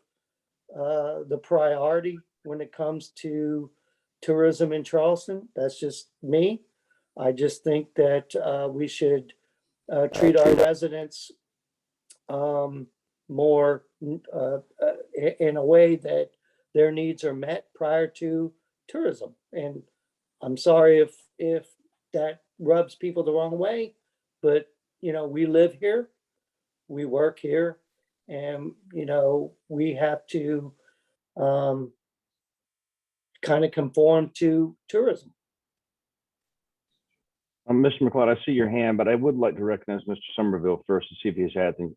the priority when it comes to tourism in Charleston. That's just me. I just think that we should treat our residents more in a way that their needs are met prior to tourism. And I'm sorry if that rubs people the wrong way, but we live here, we work here, and we have to kind of conform to tourism. Mr. McLeod, I see your hand, but I would like to recognize Mr. Somerville first to see if he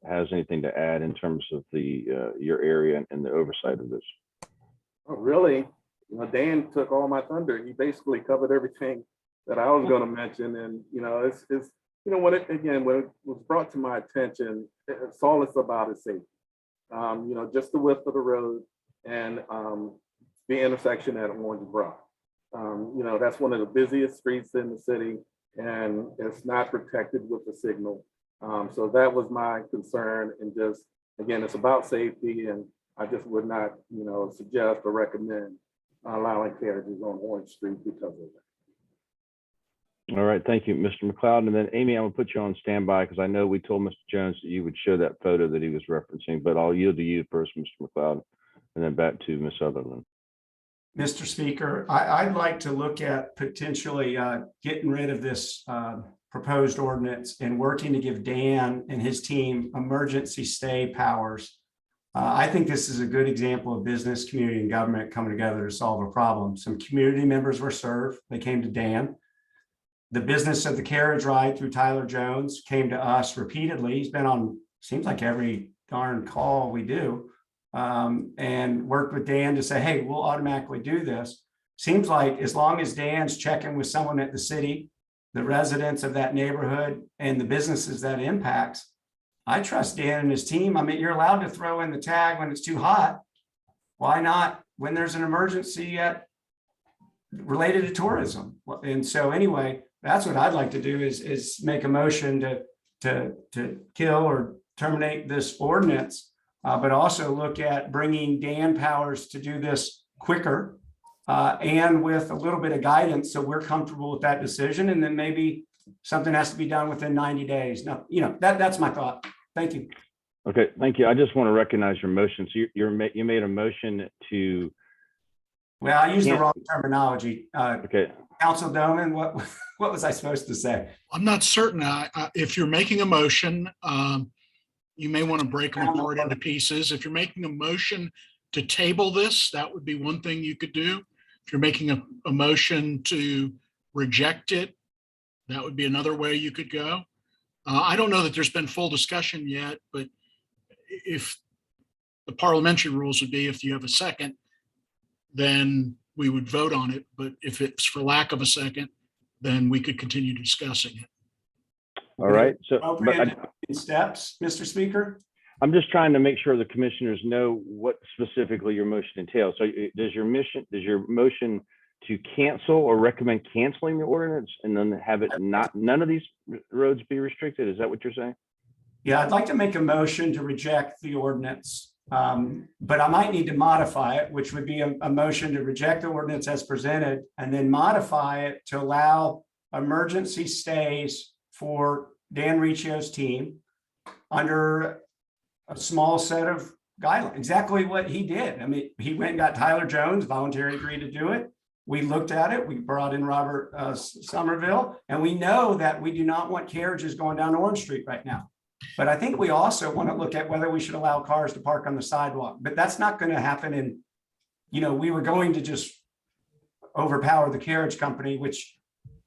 has anything to add in terms of your area and the oversight of this. Oh, really? Dan took all my thunder. He basically covered everything that I was going to mention. And, it's when it was brought to my attention, it's all it's about is safety. Just the width of the road and the intersection at Orange Brook. That's one of the busiest streets in the city, and it's not protected with the signal. So that was my concern. And just, again, it's about safety, and I just would not, suggest or recommend allowing carriages on Orange Street because of that. All right, thank you, Mr. McLeod. And then Amy, I'm gonna put you on standby because I know we told Mr. Jones that you would show that photo that he was referencing, but I'll yield to you first, Mr. McLeod, and then back to Ms. Sutherland. Mr. Speaker, I'd like to look at potentially getting rid of this proposed ordinance and working to give Dan and his team emergency stay powers. I think this is a good example of business, community, and government coming together to solve a problem. Some community members were served. They came to Dan. The business of the carriage ride through Tyler Jones came to us repeatedly. He's been on, seems like every darn call we do, and worked with Dan to say, hey, we'll automatically do this. Seems like as long as Dan's checking with someone at the city, the residents of that neighborhood, and the businesses that impacts, I trust Dan and his team. I mean, you're allowed to throw in the tag when it's too hot. Why not when there's an emergency related to tourism? And so anyway, that's what I'd like to do is make a motion to kill or terminate this ordinance, but also look at bringing Dan powers to do this quicker and with a little bit of guidance so we're comfortable with that decision. And then maybe something has to be done within 90 days. Now, that's my thought. Thank you. Okay, thank you. I just want to recognize your motion. So you made a motion to. Well, I used the wrong terminology. Okay. Council Doman, what was I supposed to say? I'm not certain. If you're making a motion, you may want to break them apart into pieces. If you're making a motion to table this, that would be one thing you could do. If you're making a motion to reject it, that would be another way you could go. I don't know that there's been full discussion yet, but if the parliamentary rules would be if you have a second, then we would vote on it. But if it's for lack of a second, then we could continue discussing it. All right. So steps, Mr. Speaker. I'm just trying to make sure the commissioners know what specifically your motion entails. So does your motion to cancel or recommend canceling the ordinance and then have it none of these roads be restricted? Is that what you're saying? Yeah, I'd like to make a motion to reject the ordinance, but I might need to modify it, which would be a motion to reject the ordinance as presented and then modify it to allow emergency stays for Dan Riccio's team under a small set of guidelines. Exactly what he did. I mean, he went and got Tyler Jones, voluntarily agreed to do it. We looked at it. We brought in Robert Somerville, and we know that we do not want carriages going down Orange Street right now. But I think we also want to look at whether we should allow cars to park on the sidewalk. But that's not going to happen. And, we were going to just overpower the carriage company, which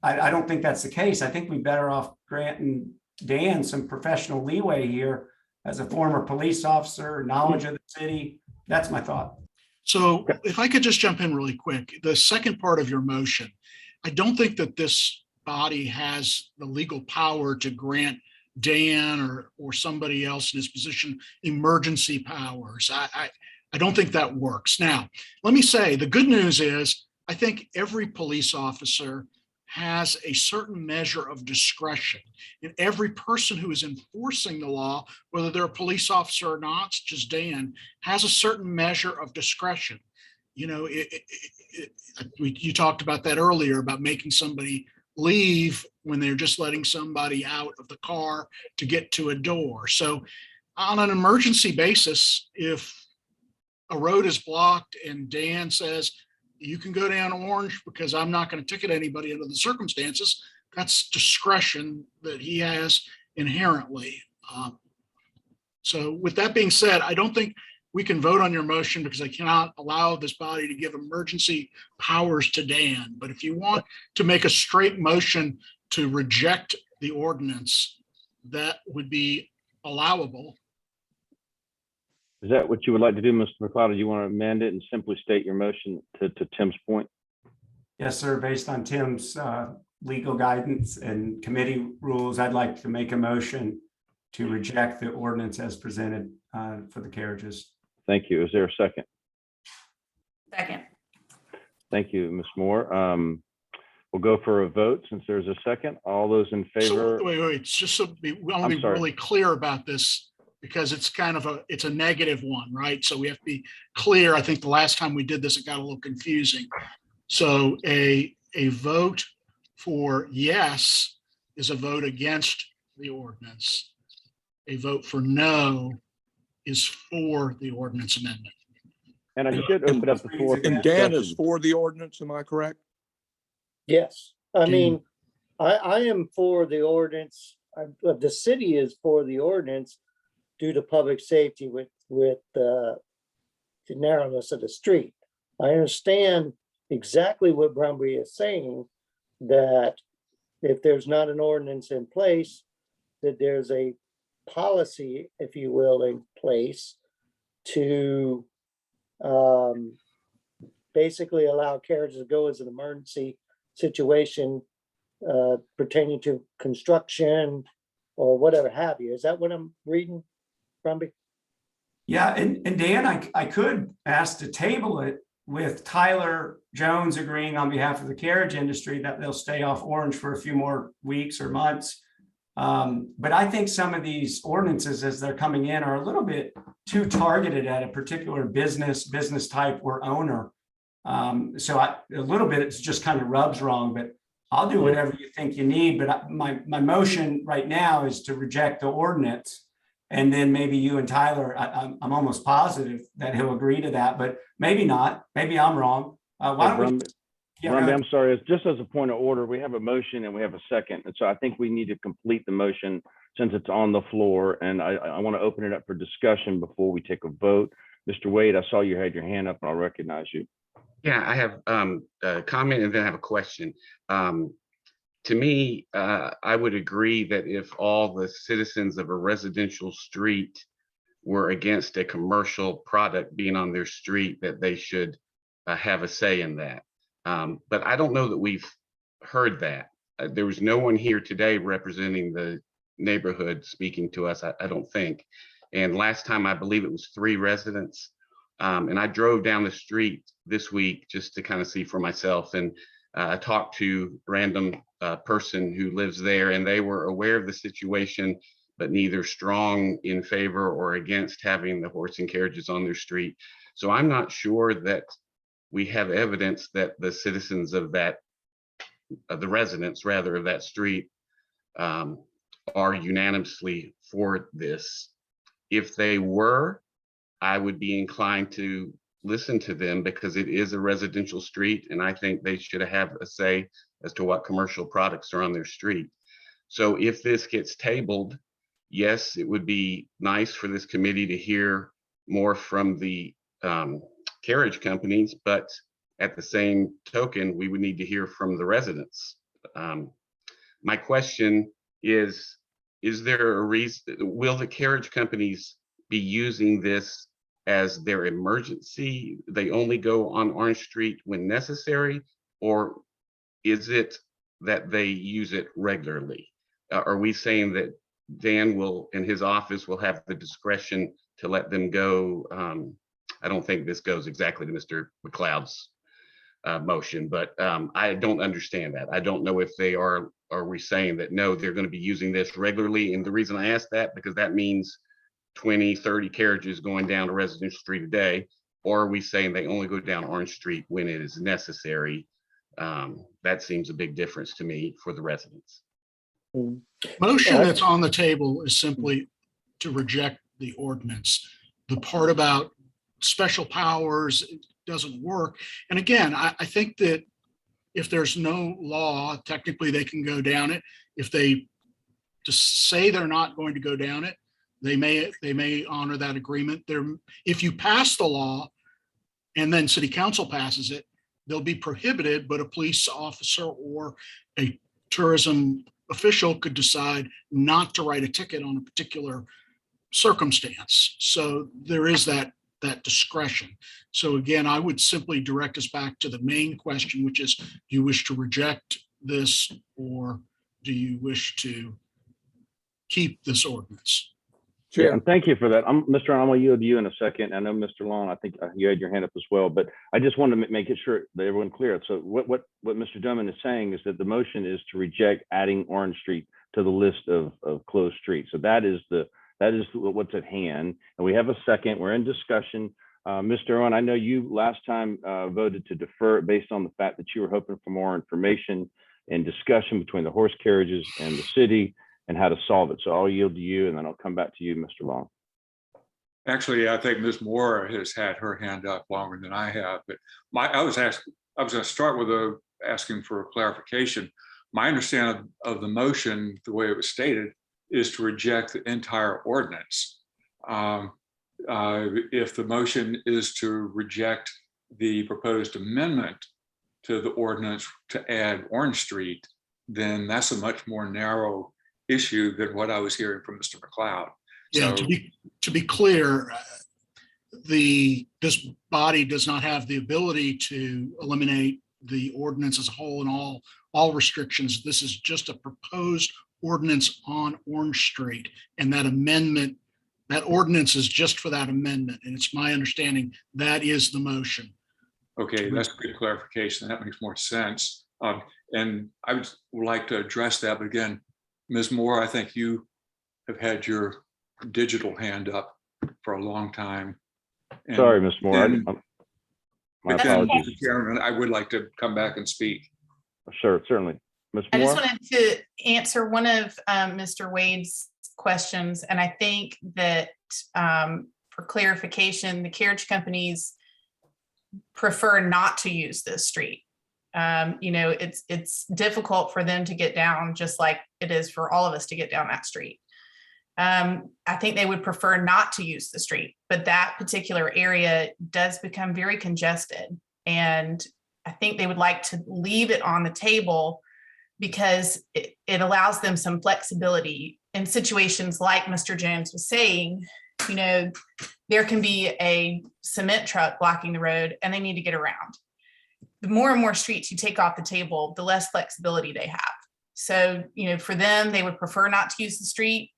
I don't think that's the case. I think we're better off granting Dan some professional leeway here as a former police officer, knowledge of the city. That's my thought. So if I could just jump in really quick, the second part of your motion, I don't think that this body has the legal power to grant Dan or somebody else in his position emergency powers. I don't think that works. Now, let me say, the good news is I think every police officer has a certain measure of discretion. And every person who is enforcing the law, whether they're a police officer or not, such as Dan, has a certain measure of discretion. You know, you talked about that earlier, about making somebody leave when they're just letting somebody out of the car to get to a door. So on an emergency basis, if a road is blocked and Dan says, you can go down Orange because I'm not going to ticket anybody under the circumstances, that's discretion that he has inherently. So with that being said, I don't think we can vote on your motion because I cannot allow this body to give emergency powers to Dan. But if you want to make a straight motion to reject the ordinance, that would be allowable. Is that what you would like to do, Mr. McLeod? Or do you want to amend it and simply state your motion to Tim's point? Yes, sir. Based on Tim's legal guidance and committee rules, I'd like to make a motion to reject the ordinance as presented for the carriages. Thank you. Is there a second? Second. Thank you, Ms. Moore. We'll go for a vote since there's a second. All those in favor? So, wait, just so we want to I'm be sorry. really clear about this, because it's kind of it's a negative one, right? So we have to be clear. I think the last time we did this, it got a little confusing. So a vote for yes is a vote against the ordinance. A vote for no is for the ordinance amendment. And I should open up the floor. And Dan is for the ordinance, am I correct? Yes, I mean, I am for the ordinance. The city is for the ordinance due to public safety with the narrowness of the street. I understand exactly what Brumby is saying, that if there's not an ordinance in place, that there's a policy, if you will, in place to basically allow carriages to go as an emergency situation pertaining to construction or whatever have you. Is that what I'm reading, Brumby? Yeah, and Dan, I could ask to table it with Tyler Jones agreeing on behalf of the carriage industry that they'll stay off Orange for a few more weeks or months. But I think some of these ordinances as they're coming in are a little bit too targeted at a particular business type or owner. So a little bit, it's just kind of rubs wrong, but I'll do whatever you think you need. But my motion right now is to reject the ordinance. And then maybe you and Tyler, I'm almost positive that he'll agree to that, but maybe not. Maybe I'm wrong. Why don't we? Yeah, Brumby, I'm sorry, it's just as a point of order, we have a motion and we have a second. And so I think we need to complete the motion since it's on the floor. And I want to open it up for discussion before we take a vote. Mr. Wade, I saw you had your hand up and I'll recognize you. Yeah, I have a comment and then I have a question. To me, I would agree that if all the citizens of a residential street were against a commercial product being on their street, that they should have a say in that. But I don't know that we've heard that. There was no one here today representing the neighborhood speaking to us, I don't think. And last time, I believe it was 3 residents. And I drove down the street this week just to kind of see for myself. And I talked to a random person who lives there, and they were aware of the situation, but neither strong in favor or against having the horse and carriages on their street. So I'm not sure that we have evidence that the citizens of that, the residents rather of that street, are unanimously for this. If they were, I would be inclined to listen to them because it is a residential street, and I think they should have a say as to what commercial products are on their street. So if this gets tabled, yes, it would be nice for this committee to hear more from the carriage companies, but at the same token, we would need to hear from the residents. My question is there a reason, will the carriage companies be using this as their emergency? They only go on Orange Street when necessary, or is it that they use it regularly? Are we saying that Dan will, in his office, will have the discretion to let them go? I don't think this goes exactly to Mr. McLeod's motion, but I don't understand that. I don't know if they are we saying that, no, they're going to be using this regularly. And the reason I ask that, because that means 20, 30 carriages going down a residential street a day, or are we saying they only go down Orange Street when it is necessary? That seems a big difference to me for the residents. Motion that's on the table is simply to reject the ordinance. The part about special powers doesn't work. And again, I think that if there's no law, technically they can go down it. If they just say they're not going to go down it, they may honor that agreement. If you pass the law and then city council passes it, they'll be prohibited, but a police officer or a tourism official could decide not to write a ticket on a particular circumstance. So there is that discretion. So again, I would simply direct us back to the main question, which is, do you wish to reject this or do you wish to keep this ordinance? Yeah, and thank you for that. Mr. Ron, I'm going to yield to you in a second. I know Mr. Long, I think you had your hand up as well, but I just want to make it sure that everyone clear. So what Mr. Drummond is saying is that the motion is to reject adding Orange Street to the list of closed streets. So that is what's at hand. And we have a second. We're in discussion. Mr. Owen, I know you last time voted to defer it based on the fact that you were hoping for more information and discussion between the horse carriages and the city and how to solve it. So I'll yield to you and then I'll come back to you, Mr. Long. Actually, I think Ms. Moore has had her hand up longer than I have, but I was going to start with asking for a clarification. My understanding of the motion, the way it was stated, is to reject the entire ordinance. If the motion is to reject the proposed amendment to the ordinance to add Orange Street, then that's a much more narrow issue than what I was hearing from Mr. McLeod. Yeah, So, to be clear, this body does not have the ability to eliminate the ordinance as a whole and all restrictions. This is just a proposed ordinance on Orange Street, and that ordinance is just for that amendment. And it's my understanding that is the motion. okay, that's a good clarification. That makes more sense. And I would like to address that, but again, Ms. Moore, I think you have had your digital hand up for a long time. And Sorry, Ms. Moore. My but then, apologies. Mr. Chairman, I would like to come back and speak. Sure, certainly. Ms. I Moore? just wanted to answer one of Mr. Wade's questions, and I think that for clarification, the carriage companies prefer not to use this street. It's difficult for them to get down, just like it is for all of us to get down that street. I think they would prefer not to use the street, but that particular area does become very congested. And I think they would like to leave it on the table because it allows them some flexibility in situations like Mr. Jones was saying. There can be a cement truck blocking the road and they need to get around. The more and more streets you take off the table, the less flexibility they have. So, for them, they would prefer not to use the street,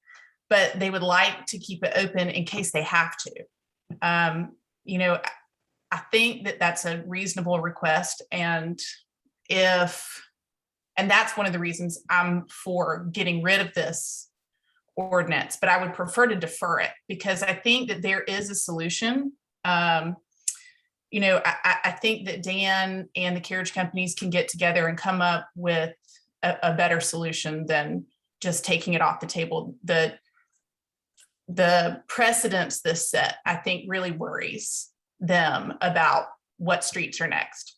but they would like to keep it open in case they have to. I think that that's a reasonable request. And that's one of the reasons I'm for getting rid of this ordinance, but I would prefer to defer it because I think that there is a solution. I think that Dan and the carriage companies can get together and come up with a better solution than just taking it off the table. The precedents this set, I think, really worries them about what streets are next.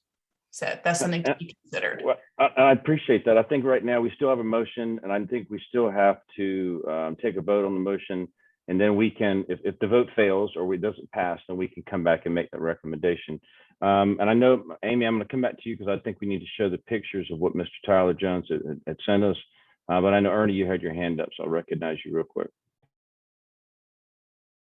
So that's something to be considered. Well, I appreciate that. I think right now we still have a motion, and I think we still have to take a vote on the motion. And then we can, if the vote fails or it doesn't pass, then we can come back and make that recommendation. And I know, Amy, I'm going to come back to you because I think we need to show the pictures of what Mr. Tyler Jones had sent us. But I know, Ernie, you had your hand up, so I'll recognize you real quick.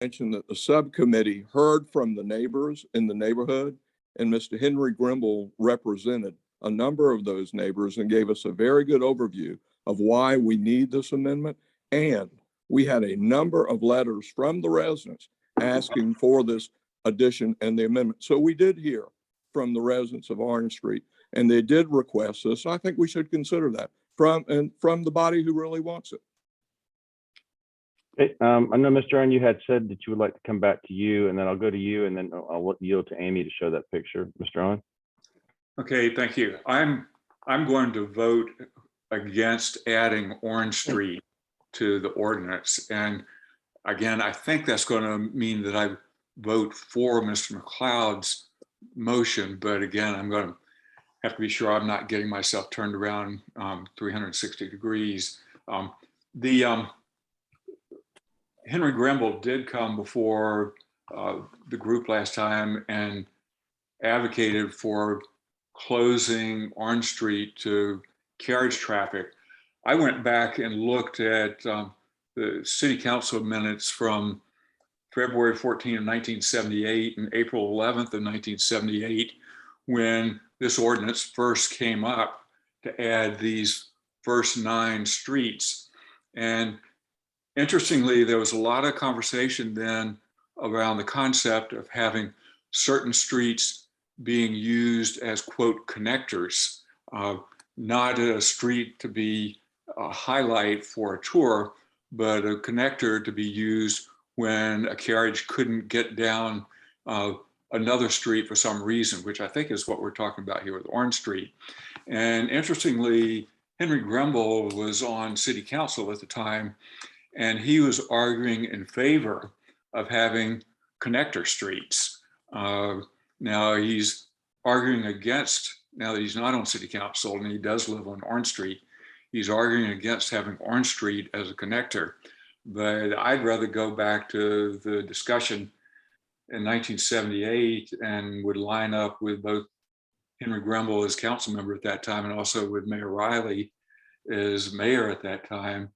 Mentioned that the subcommittee heard from the neighbors in the neighborhood, and Mr. Henry Grimble represented a number of those neighbors and gave us a very good overview of why we need this amendment. And we had a number of letters from the residents asking for this addition and the amendment. So we did hear from the residents of Orange Street. And they did request this. I think we should consider that from the body who really wants it. Okay, I know, Mr. Owen, you had said that you would like to come back to you, and then I'll go to you, and then I'll yield to Amy to show that picture. Mr. Owen? Okay, thank you. I'm going to vote against adding Orange Street to the ordinance. And again, I think that's going to mean that I vote for Mr. McLeod's motion. But again, I'm going to have to be sure I'm not getting myself turned around 360 degrees. Henry Grimble did come before the group last time and advocated for closing Orange Street to carriage traffic. I went back and looked at the city council minutes from February 14 of 1978 and April 11th of 1978, when this ordinance first came up to add these first 9 streets. And interestingly, there was a lot of conversation then around the concept of having certain streets being used as, quote, connectors, not a street to be a highlight for a tour, but a connector to be used when a carriage couldn't get down another street for some reason, which I think is what we're talking about here with Orange Street. And interestingly, Henry Grimble was on city council at the time, and he was arguing in favor of having connector streets. Now he's arguing against, now that he's not on city council and he does live on Orange Street, he's arguing against having Orange Street as a connector. But I'd rather go back to the discussion in 1978 and would line up with both Henry Grimble as council member at that time and also with Mayor Riley as mayor at that time,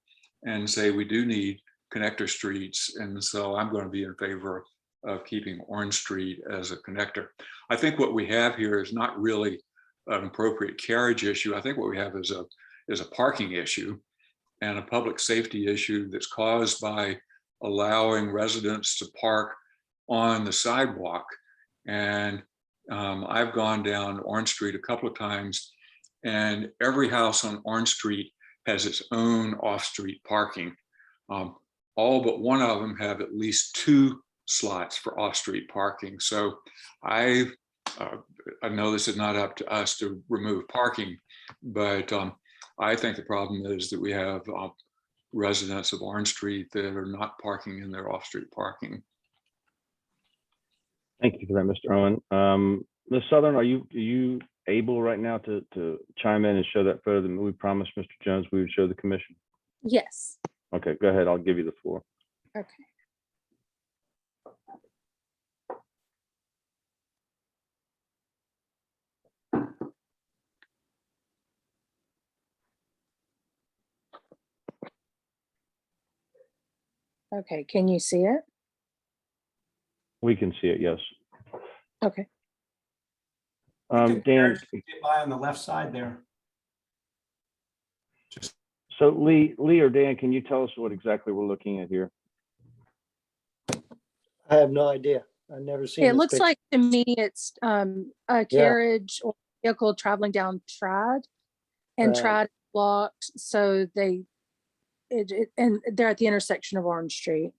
and say we do need connector streets. And so I'm going to be in favor of keeping Orange Street as a connector. I think what we have here is not really an appropriate carriage issue. I think what we have is a parking issue and a public safety issue that's caused by allowing residents to park on the sidewalk. And I've gone down Orange Street a couple of times, and every house on Orange Street has its own off-street parking. All but one of them have at least 2 slots for off-street parking. So I know this is not up to us to remove parking, but I think the problem is that we have residents of Orange Street that are not parking in their off-street parking. Thank you for that, Mr. Owen. Ms. Southern, are you able right now to chime in and show that photo that we promised Mr. Jones we would show the commission? Yes. Okay, go ahead. I'll give you the floor. Okay. Okay, can you see it? We can see it, yes. Okay. The Dan, carriage can get by on the left side there. so Lee or Dan, can you tell us what exactly we're looking at here? I have no idea. I've never seen It this looks picture. like to me it's a carriage or vehicle traveling down Trad, and Right. Trad blocked, so and they're at the intersection of Orange Street.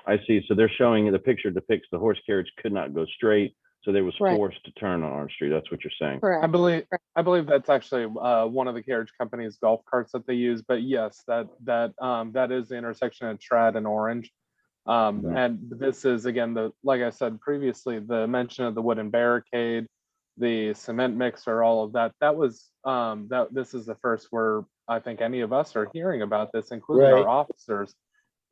I see. So they're showing the picture depicts the horse carriage could not go straight, so they was Right. forced to turn on Orange Street. That's what you're saying. Correct. I believe that's actually one of the carriage company's golf carts that they use. But yes, that is the intersection of Trad and Orange. And this is again like I said previously, the mention of the wooden barricade, the cement mixer, all of that. That was this is the first where I think any of us are hearing about this, including Right. our officers.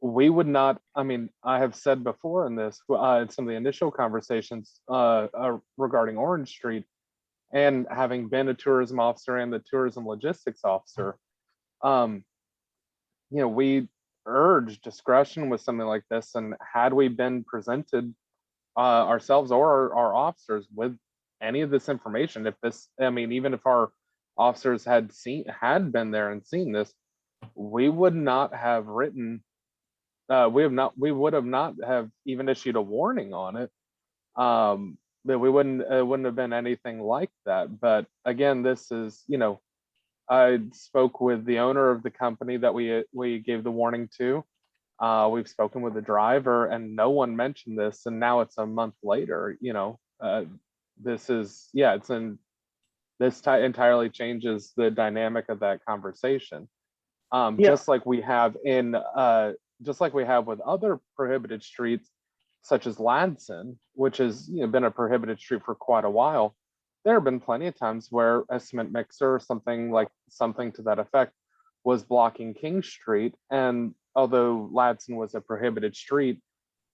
We would not, I mean, I have said before in this, in some of the initial conversations regarding Orange Street, and having been a tourism officer and the tourism logistics officer, we urge discretion with something like this. And had we been presented ourselves or our officers with any of this information, even if our officers had been there and seen this, we would not have written we would have not have even issued a warning on it. that we wouldn't, it wouldn't have been anything like that. But again, this is, you know, I spoke with the owner of the company that we gave the warning to. We've spoken with the driver, and no one mentioned this, and now it's a month later. You know, this is, yeah, it's in this entirely changes the dynamic of that conversation. Just like we have in just like we have with other prohibited streets such as Ladson, which has, you know, been a prohibited street for quite a while. There have been plenty of times where a cement mixer or something to that effect was blocking King Street, and although Ladson was a prohibited street,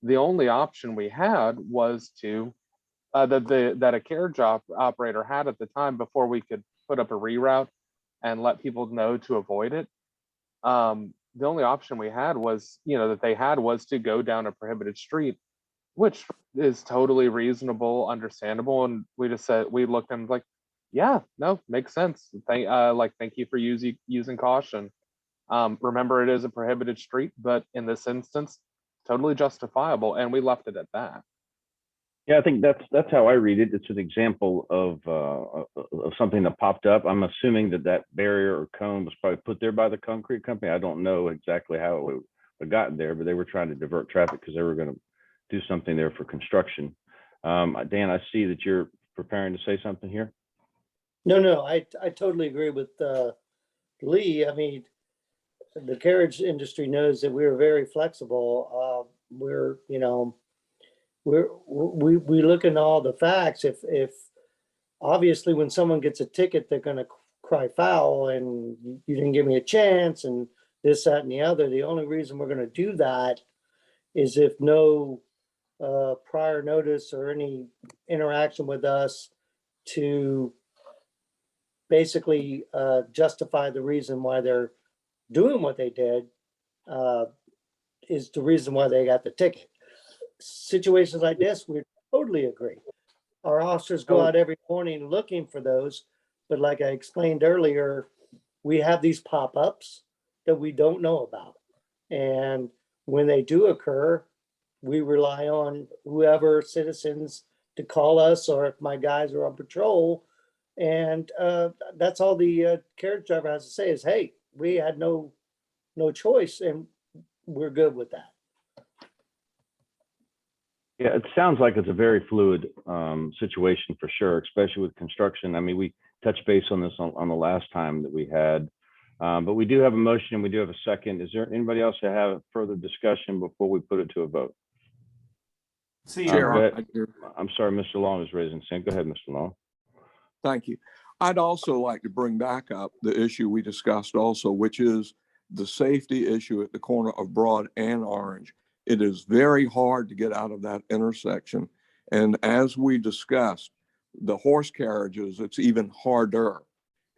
the only option we had was to that a carriage operator had at the time before we could put up a reroute and let people know to avoid it. The only option we had was, you know, that they had was to go down a prohibited street, which is totally reasonable, understandable. And we just said, we looked and like, yeah, no, makes sense. Thank you for using caution. Remember, it is a prohibited street, but in this instance, totally justifiable. And we left it at that. Yeah, I think that's how I read it. It's an example of something that popped up. I'm assuming that barrier or cone was probably put there by the concrete company. I don't know exactly how it would have gotten there, but they were trying to divert traffic because they were going to do something there for construction. Dan, I see that you're preparing to say something here. No, I totally agree with Lee. I mean, the carriage industry knows that we're very flexible. We're, you know, we look into all the facts. If obviously when someone gets a ticket, they're going to cry foul and you didn't give me a chance and this, that, and the other. The only reason we're going to do that is if no prior notice or any interaction with us to basically justify the reason why they're doing what they did is the reason why they got the ticket. Situations like this, we totally agree. Our officers go out every morning looking for those, but like I explained earlier, we have these pop-ups that we don't know about. And when they do occur, we rely on whoever citizens to call us, or if my guys are on patrol. And that's all the carriage driver has to say is, hey, we had no choice and we're good with that. Yeah, it sounds like it's a very fluid situation for sure, especially with construction. I mean, we touched base on this on the last time that we had, but we do have a motion and we do have a second. Is there anybody else that have further discussion before we put it to a vote? I'm sorry, Mr. Long is raising his hand. Go ahead, Mr. Long. Thank you. I'd also like to bring back up the issue we discussed also, which is the safety issue at the corner of Broad and Orange. It is very hard to get out of that intersection. And as we discussed, the horse carriages, it's even harder.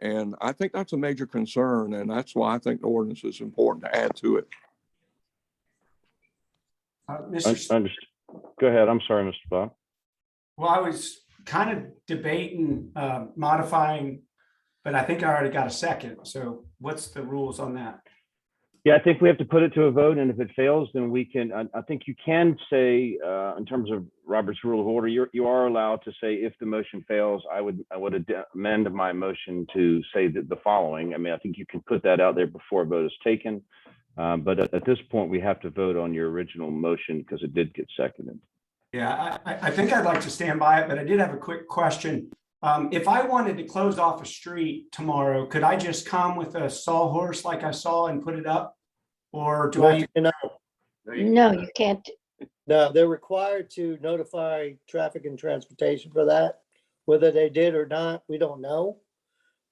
And I think that's a major concern. And that's why I think the ordinance is important to add to it. Go ahead. I'm sorry, Mr. Bob. Well, I was kind of debating modifying, but I think I already got a second. So what's the rules on that? Yeah, I think we have to put it to a vote, and if it fails, then we can, I think you can say, in terms of Robert's Rule of Order, you are allowed to say, if the motion fails, I would amend my motion to say that the following. I mean, I think you can put that out there before a vote is taken. But at this point, we have to vote on your original motion because it did get seconded. Yeah, I think I'd like to stand by it, but I did have a quick question. If I wanted to close off a street tomorrow, could I just come with a sawhorse like I saw and put it up? Or do I? No, you can't. No, they're required to notify traffic and transportation for that. Whether they did or not, we don't know.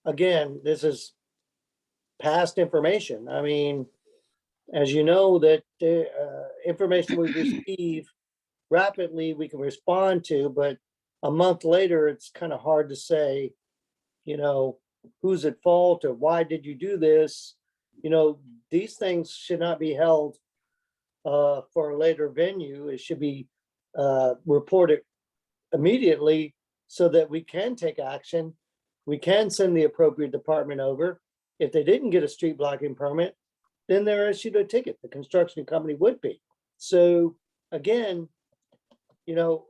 Again, this is past information. I mean, as you know, that the information we receive rapidly, we can respond to, but a month later, it's kind of hard to say, you know, who's at fault or why did you do this? You know, these things should not be held for a later venue. It should be reported immediately so that we can take action. We can send the appropriate department over. If they didn't get a street blocking permit, then they're issued a ticket. The construction company would be. So again, you know,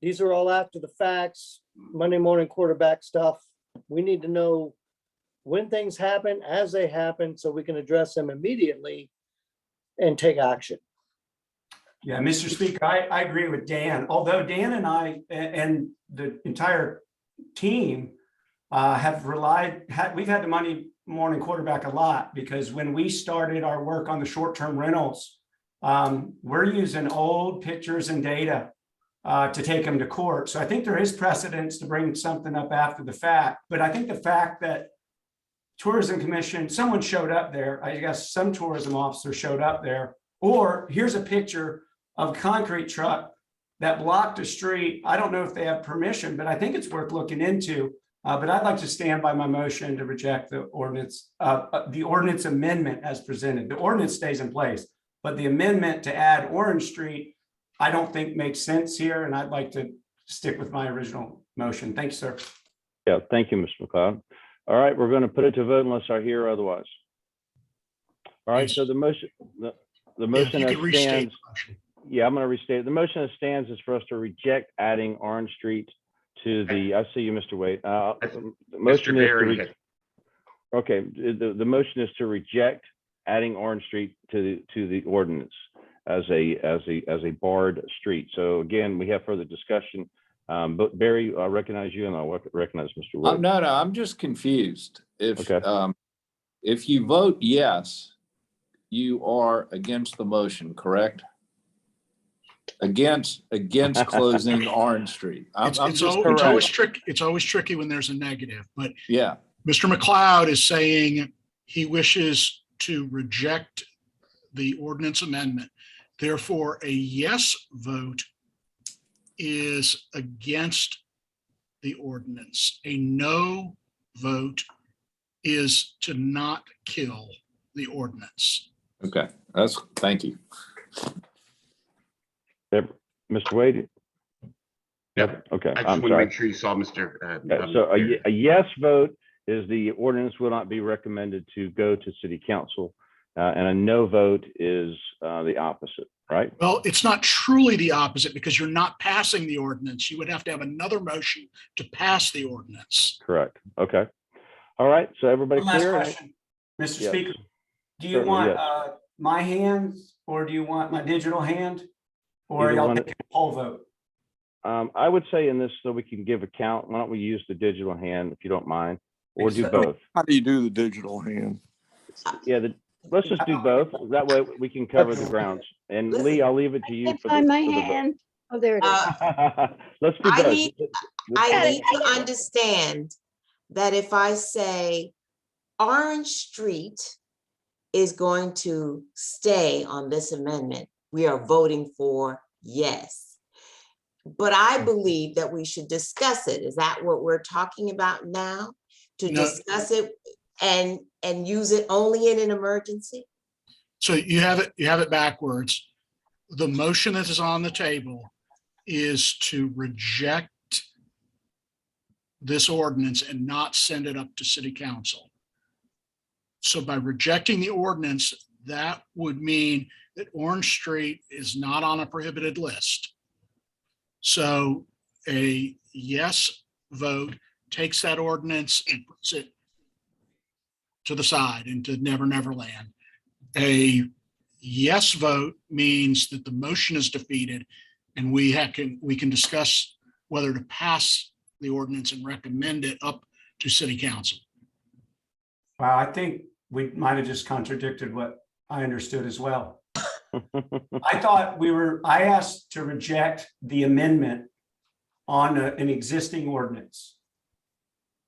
these are all after the facts, Monday morning quarterback stuff. We need to know when things happen, as they happen, so we can address them immediately and take action. Yeah, Mr. Speaker, I agree with Dan, although Dan and I and the entire team have we've had the Monday morning quarterback a lot, because when we started our work on the short-term rentals, we're using old pictures and data to take them to court. So I think there is precedence to bring something up after the fact, but I think the fact that Tourism Commission, someone showed up there, I guess some tourism officer showed up there, or here's a picture of a concrete truck that blocked a street. I don't know if they have permission, but I think it's worth looking into. But I'd like to stand by my motion to reject the ordinance amendment as presented. The ordinance stays in place, but the amendment to add Orange Street, I don't think makes sense here, and I'd like to stick with my original motion. Thank you, sir. Yeah, thank you, Mr. McLeod. All right, we're going to put it to vote unless I hear otherwise. All right, so the motion, the motion you that could restate stands. the motion. Yeah, I'm going to restate it. The motion that stands is for us to reject adding Orange Street to the, I see you, Mr. Wade. The motion is to, okay, the motion is to reject adding Orange Street to the ordinance as a barred street. So again, we have further discussion. But Barry, I recognize you, and I'll recognize Mr. Wade. No, I'm just confused. Okay. If you vote yes, you are against the motion, correct? Against closing Orange Street. It's always tricky. It's always tricky when there's a negative, but yeah, Mr. McLeod is saying he wishes to reject the ordinance amendment. Therefore, a yes vote is against the ordinance. A no vote is to not kill the ordinance. Okay, thank you. Mr. Wade? Yep. Okay, I just I'm want to sorry. make sure you saw Mr. So a yes vote is the ordinance will not be recommended to go to city council, and a no vote is the opposite, right? Well, it's not truly the opposite, because you're not passing the ordinance. You would have to have another motion to pass the ordinance. Correct. Okay. All right. So everybody One last clear? question, Mr. Yes. Speaker. Do you Certainly, want yes. my hands, or do you want my digital hand? Or Either y'all one. take a poll vote? I would say in this, so we can give a count, why don't we use the digital hand if you don't mind, or do So- both? How do you do the digital hand? Yeah, let's just do both. That way we can cover the grounds. And Lee, I'll leave it to you for Find my the vote. hand. Oh, there it is. Let's do I both. need to understand that if I say Orange Street is going to stay on this amendment, we are voting for yes. But I believe that we should discuss it. Is that what we're talking about now? To No. discuss it and use it only in an emergency? So you have it backwards. The motion that is on the table is to reject this ordinance and not send it up to city council. So by rejecting the ordinance, that would mean that Orange Street is not on a prohibited list. So a yes vote takes that ordinance and puts it to the side into Never Never Land. A yes vote means that the motion is defeated, and we can discuss whether to pass the ordinance and recommend it up to city council. Wow, I think we might have just contradicted what I understood as well. I asked to reject the amendment on an existing ordinance.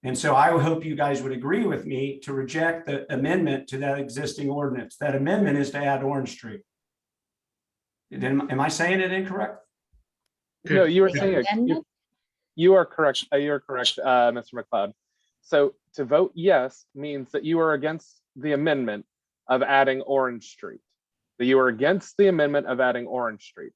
And so I would hope you guys would agree with me to reject the amendment to that existing ordinance. That amendment is to add Orange Street. Am I saying it incorrect? No, you were The saying amendment? you are correct. You're correct, Mr. McLeod. So to vote yes means that you are against the amendment of adding Orange Street. That you are against the amendment of adding Orange Street.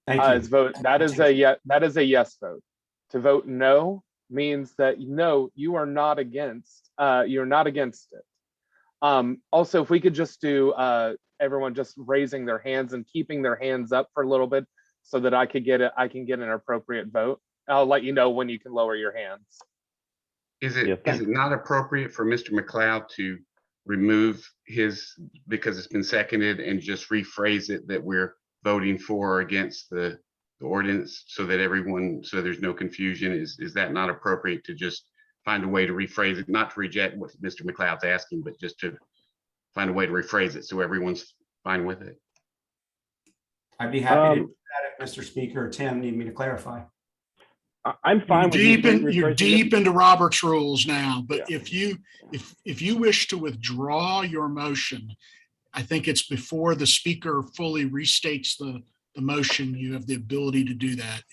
Thank you. Vote. That is a yes vote. To vote no means that no, you are not against. You're not against it. Also, if we could just do everyone just raising their hands and keeping their hands up for a little bit, so that I can get an appropriate vote. I'll let you know when you can lower your hands. Is Yeah, it not appropriate for Mr. McLeod to remove his, because it's been seconded, and just rephrase it that we're voting for or against the ordinance, so that everyone, so there's no confusion? Is that not appropriate to just find a way to rephrase it, not to reject what Mr. McLeod's asking, but just to find a way to rephrase it so everyone's fine with it? I'd be happy to do that if Mr. Speaker or Tim need me to clarify. I'm fine with You're deep into Robert's rules now, but if you wish to withdraw your motion, I think it's before the speaker fully restates the motion, you have the ability to do that.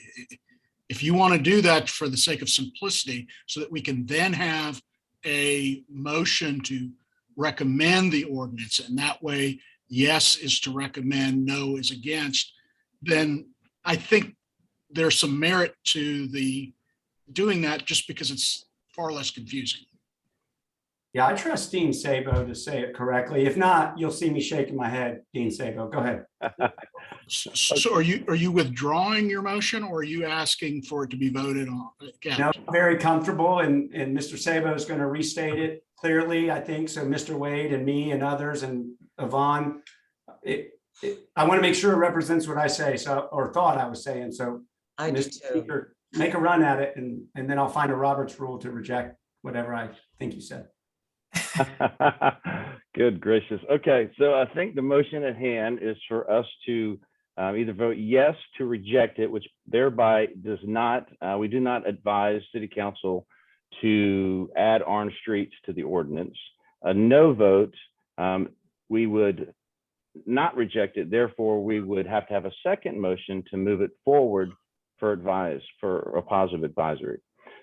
If you want to do that for the sake of simplicity, so that we can then have a motion to recommend the ordinance, and that way, yes is to recommend, no is against, then I think there's some merit to the doing that, just because it's far less confusing. Yeah, I trust Dean Sabo to say it correctly. If not, you'll see me shaking my head. Dean Sabo, go ahead. So are you withdrawing your motion, or are you asking for it to be voted on? No, I'm very comfortable, and Mr. Sabo is going to restate it clearly, I think. So Mr. Wade and me and others and Yvonne, I want to make sure it represents what I say, or thought I was saying. So I do Mr. Speaker, make a run at it, and then I'll find a Robert's rule to reject whatever I think you said. Good gracious. Okay, so I think the motion at hand is for us to either vote yes to reject it, which thereby does not, we do not advise City Council to add Orange Street to the ordinance. A no vote, we would not reject it. Therefore, we would have to have a second motion to move it forward for a positive advisory.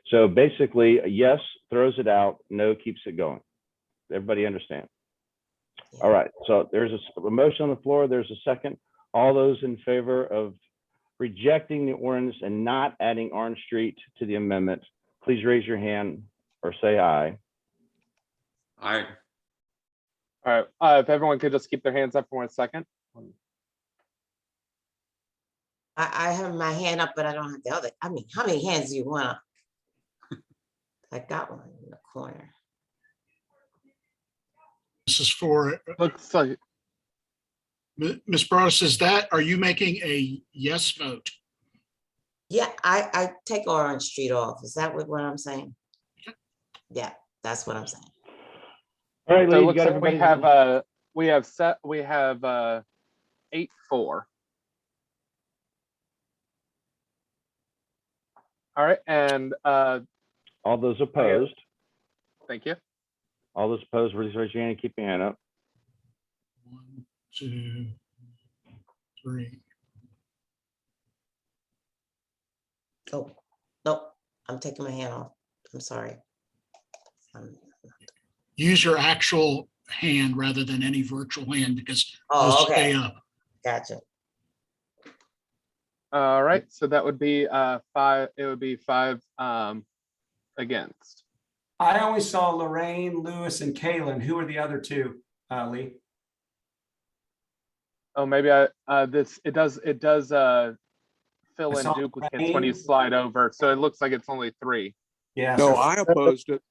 So basically, a yes throws it out, no keeps it going. Everybody understand? All right, so there's a motion on the floor. There's a second. All those in favor of rejecting the ordinance and not adding Orange Street to the amendment, please raise your hand or say aye. Aye. All right, if everyone could just keep their hands up for 1 second. I have my hand up, but I don't have the other. I mean, how many hands do you want? I got one in the corner. This is for, Looks like, Ms. Broadus, are you making a yes vote? Yeah, I take Orange Street off. Is that what I'm saying? Yeah, that's what I'm saying. All right, so it Lee, looks like we have 8-4. All right, and all those opposed. Thank you. All those opposed, raise your hand and keep your hand up. 1, 2, 3. Oh, nope, I'm taking my hand off. I'm sorry. Use your actual hand rather than any virtual hand, because those stay up. Gotcha. All right, so that would be 5. It would be 5 against. I only saw Lorraine, Lewis, and Kaylin. Who are the other two, Lee? Oh, maybe it does fill in duplicates when you slide over, so it looks like it's only 3. Yeah. No, so, I opposed it.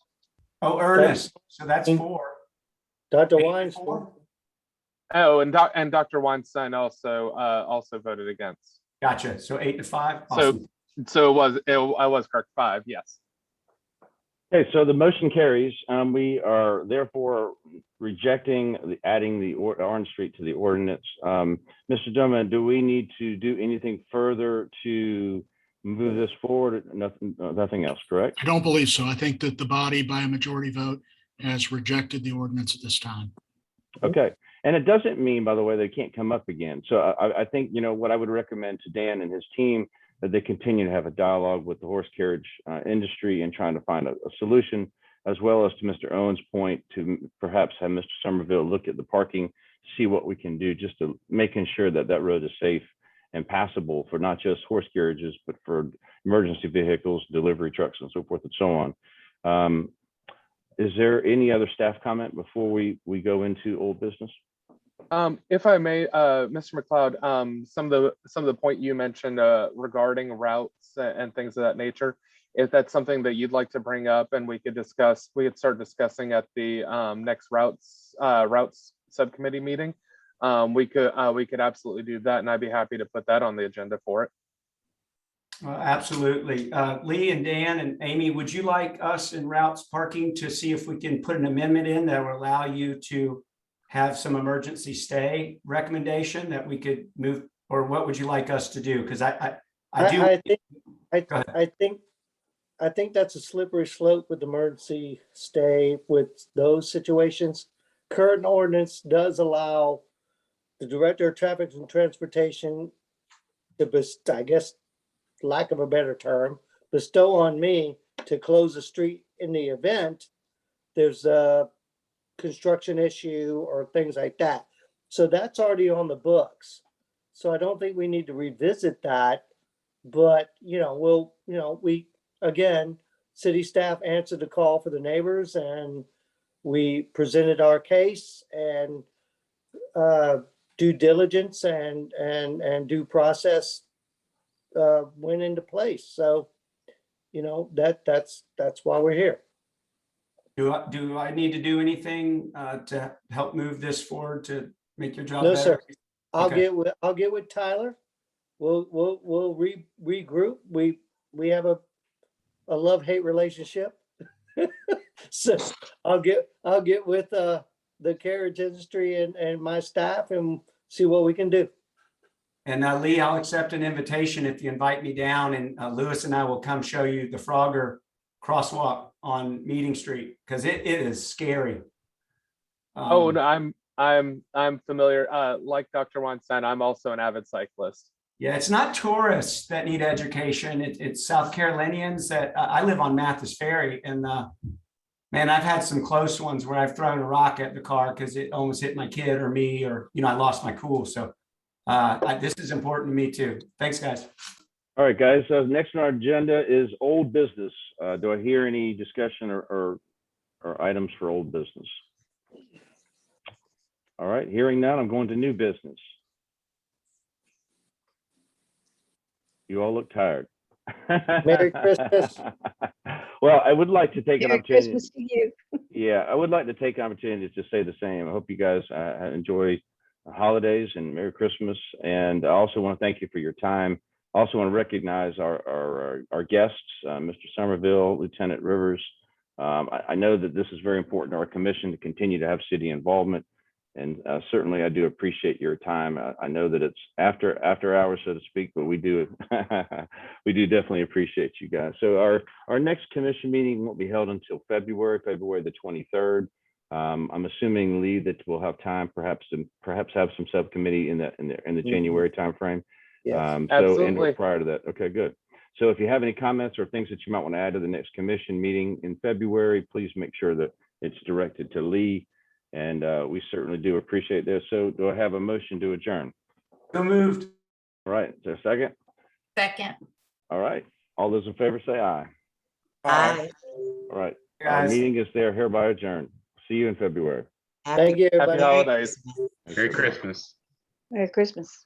Oh, Ernest. So that's 4. Dr. 8 Weinstein. 4. Oh, and Dr. Weinstein also voted against. Gotcha. So 8-5. Awesome. So I was correct. 5, yes. Okay, so the motion carries. We are therefore rejecting adding the Orange Street to the ordinance. Mr. Doma, do we need to do anything further to move this forward? Nothing else, correct? I don't believe so. I think that the body by a majority vote has rejected the ordinance at this time. Okay, and it doesn't mean, by the way, they can't come up again. So I think, what I would recommend to Dan and his team, that they continue to have a dialogue with the horse carriage industry and trying to find a solution, as well as to Mr. Owen's point, to perhaps have Mr. Somerville look at the parking, see what we can do, just to making sure that that road is safe and passable for not just horse carriages, but for emergency vehicles, delivery trucks, and so forth and so on. Is there any other staff comment before we go into old business? If I may, Mr. McLeod, some of the point you mentioned regarding routes and things of that nature, if that's something that you'd like to bring up and we could start discussing at the next routes subcommittee meeting, we could absolutely do that, and I'd be happy to put that on the agenda for it. Absolutely. Lee and Dan and Amy, would you like us in routes parking to see if we can put an amendment in that will allow you to have some emergency stay recommendation that we could move, or what would you like us to do? Because I think that's a slippery slope with emergency stay with those situations. Current ordinance does allow the director of traffic and transportation to, I guess, lack of a better term, bestow on me to close a street in the event there's a construction issue or things like that. So that's already on the books. So I don't think we need to revisit that. But, we, again, city staff answered the call for the neighbors and we presented our case, and due diligence and due process went into place. So, that's why we're here. Do I need to do anything to help move this forward to make your job No, better? sir. I'll Okay. get with Tyler. We'll regroup. We have a love-hate relationship. So I'll get with the carriage industry and my staff and see what we can do. And Lee, I'll accept an invitation if you invite me down, and Lewis and I will come show you the Frogger crosswalk on Meeting Street, because it is scary. Oh, no, I'm familiar. Like Dr. Weinstein, I'm also an avid cyclist. Yeah, it's not tourists that need education. It's South Carolinians that I live on Mathis Ferry, and man, I've had some close ones where I've thrown a rock at the car because it almost hit my kid or me, or I lost my cool. So this is important to me too. Thanks, guys. All right, guys. Next on our agenda is old business. Do I hear any discussion or items for old business? All right, hearing none, I'm going to new business. You all look tired. Merry Christmas. Well, I would like to take an Merry opportunity. Christmas to you. Yeah, I would like to take an opportunity to say the same. I hope you guys enjoy the holidays and Merry Christmas. And I also want to thank you for your time. I also want to recognize our guests, Mr. Somerville, Lieutenant Rivers. I know that this is very important to our commission to continue to have city involvement. And certainly I do appreciate your time. I know that it's after hours, so to speak, but we do definitely appreciate you guys. So our next commission meeting won't be held until February the 23rd. I'm assuming, Lee, that we'll have time perhaps have some subcommittee in the January timeframe. Yes, absolutely. And prior to that. Okay, good. So if you have any comments or things that you might want to add to the next commission meeting in February, please make sure that it's directed to Lee. And we certainly do appreciate this. So do I have a motion to adjourn? So moved. All right, is there a second? Second. All right, all those in favor say aye. Aye. All right, our Guys. meeting is hereby adjourned. See you in February. Thank you, Happy everybody. holidays. Merry Christmas. Merry Christmas.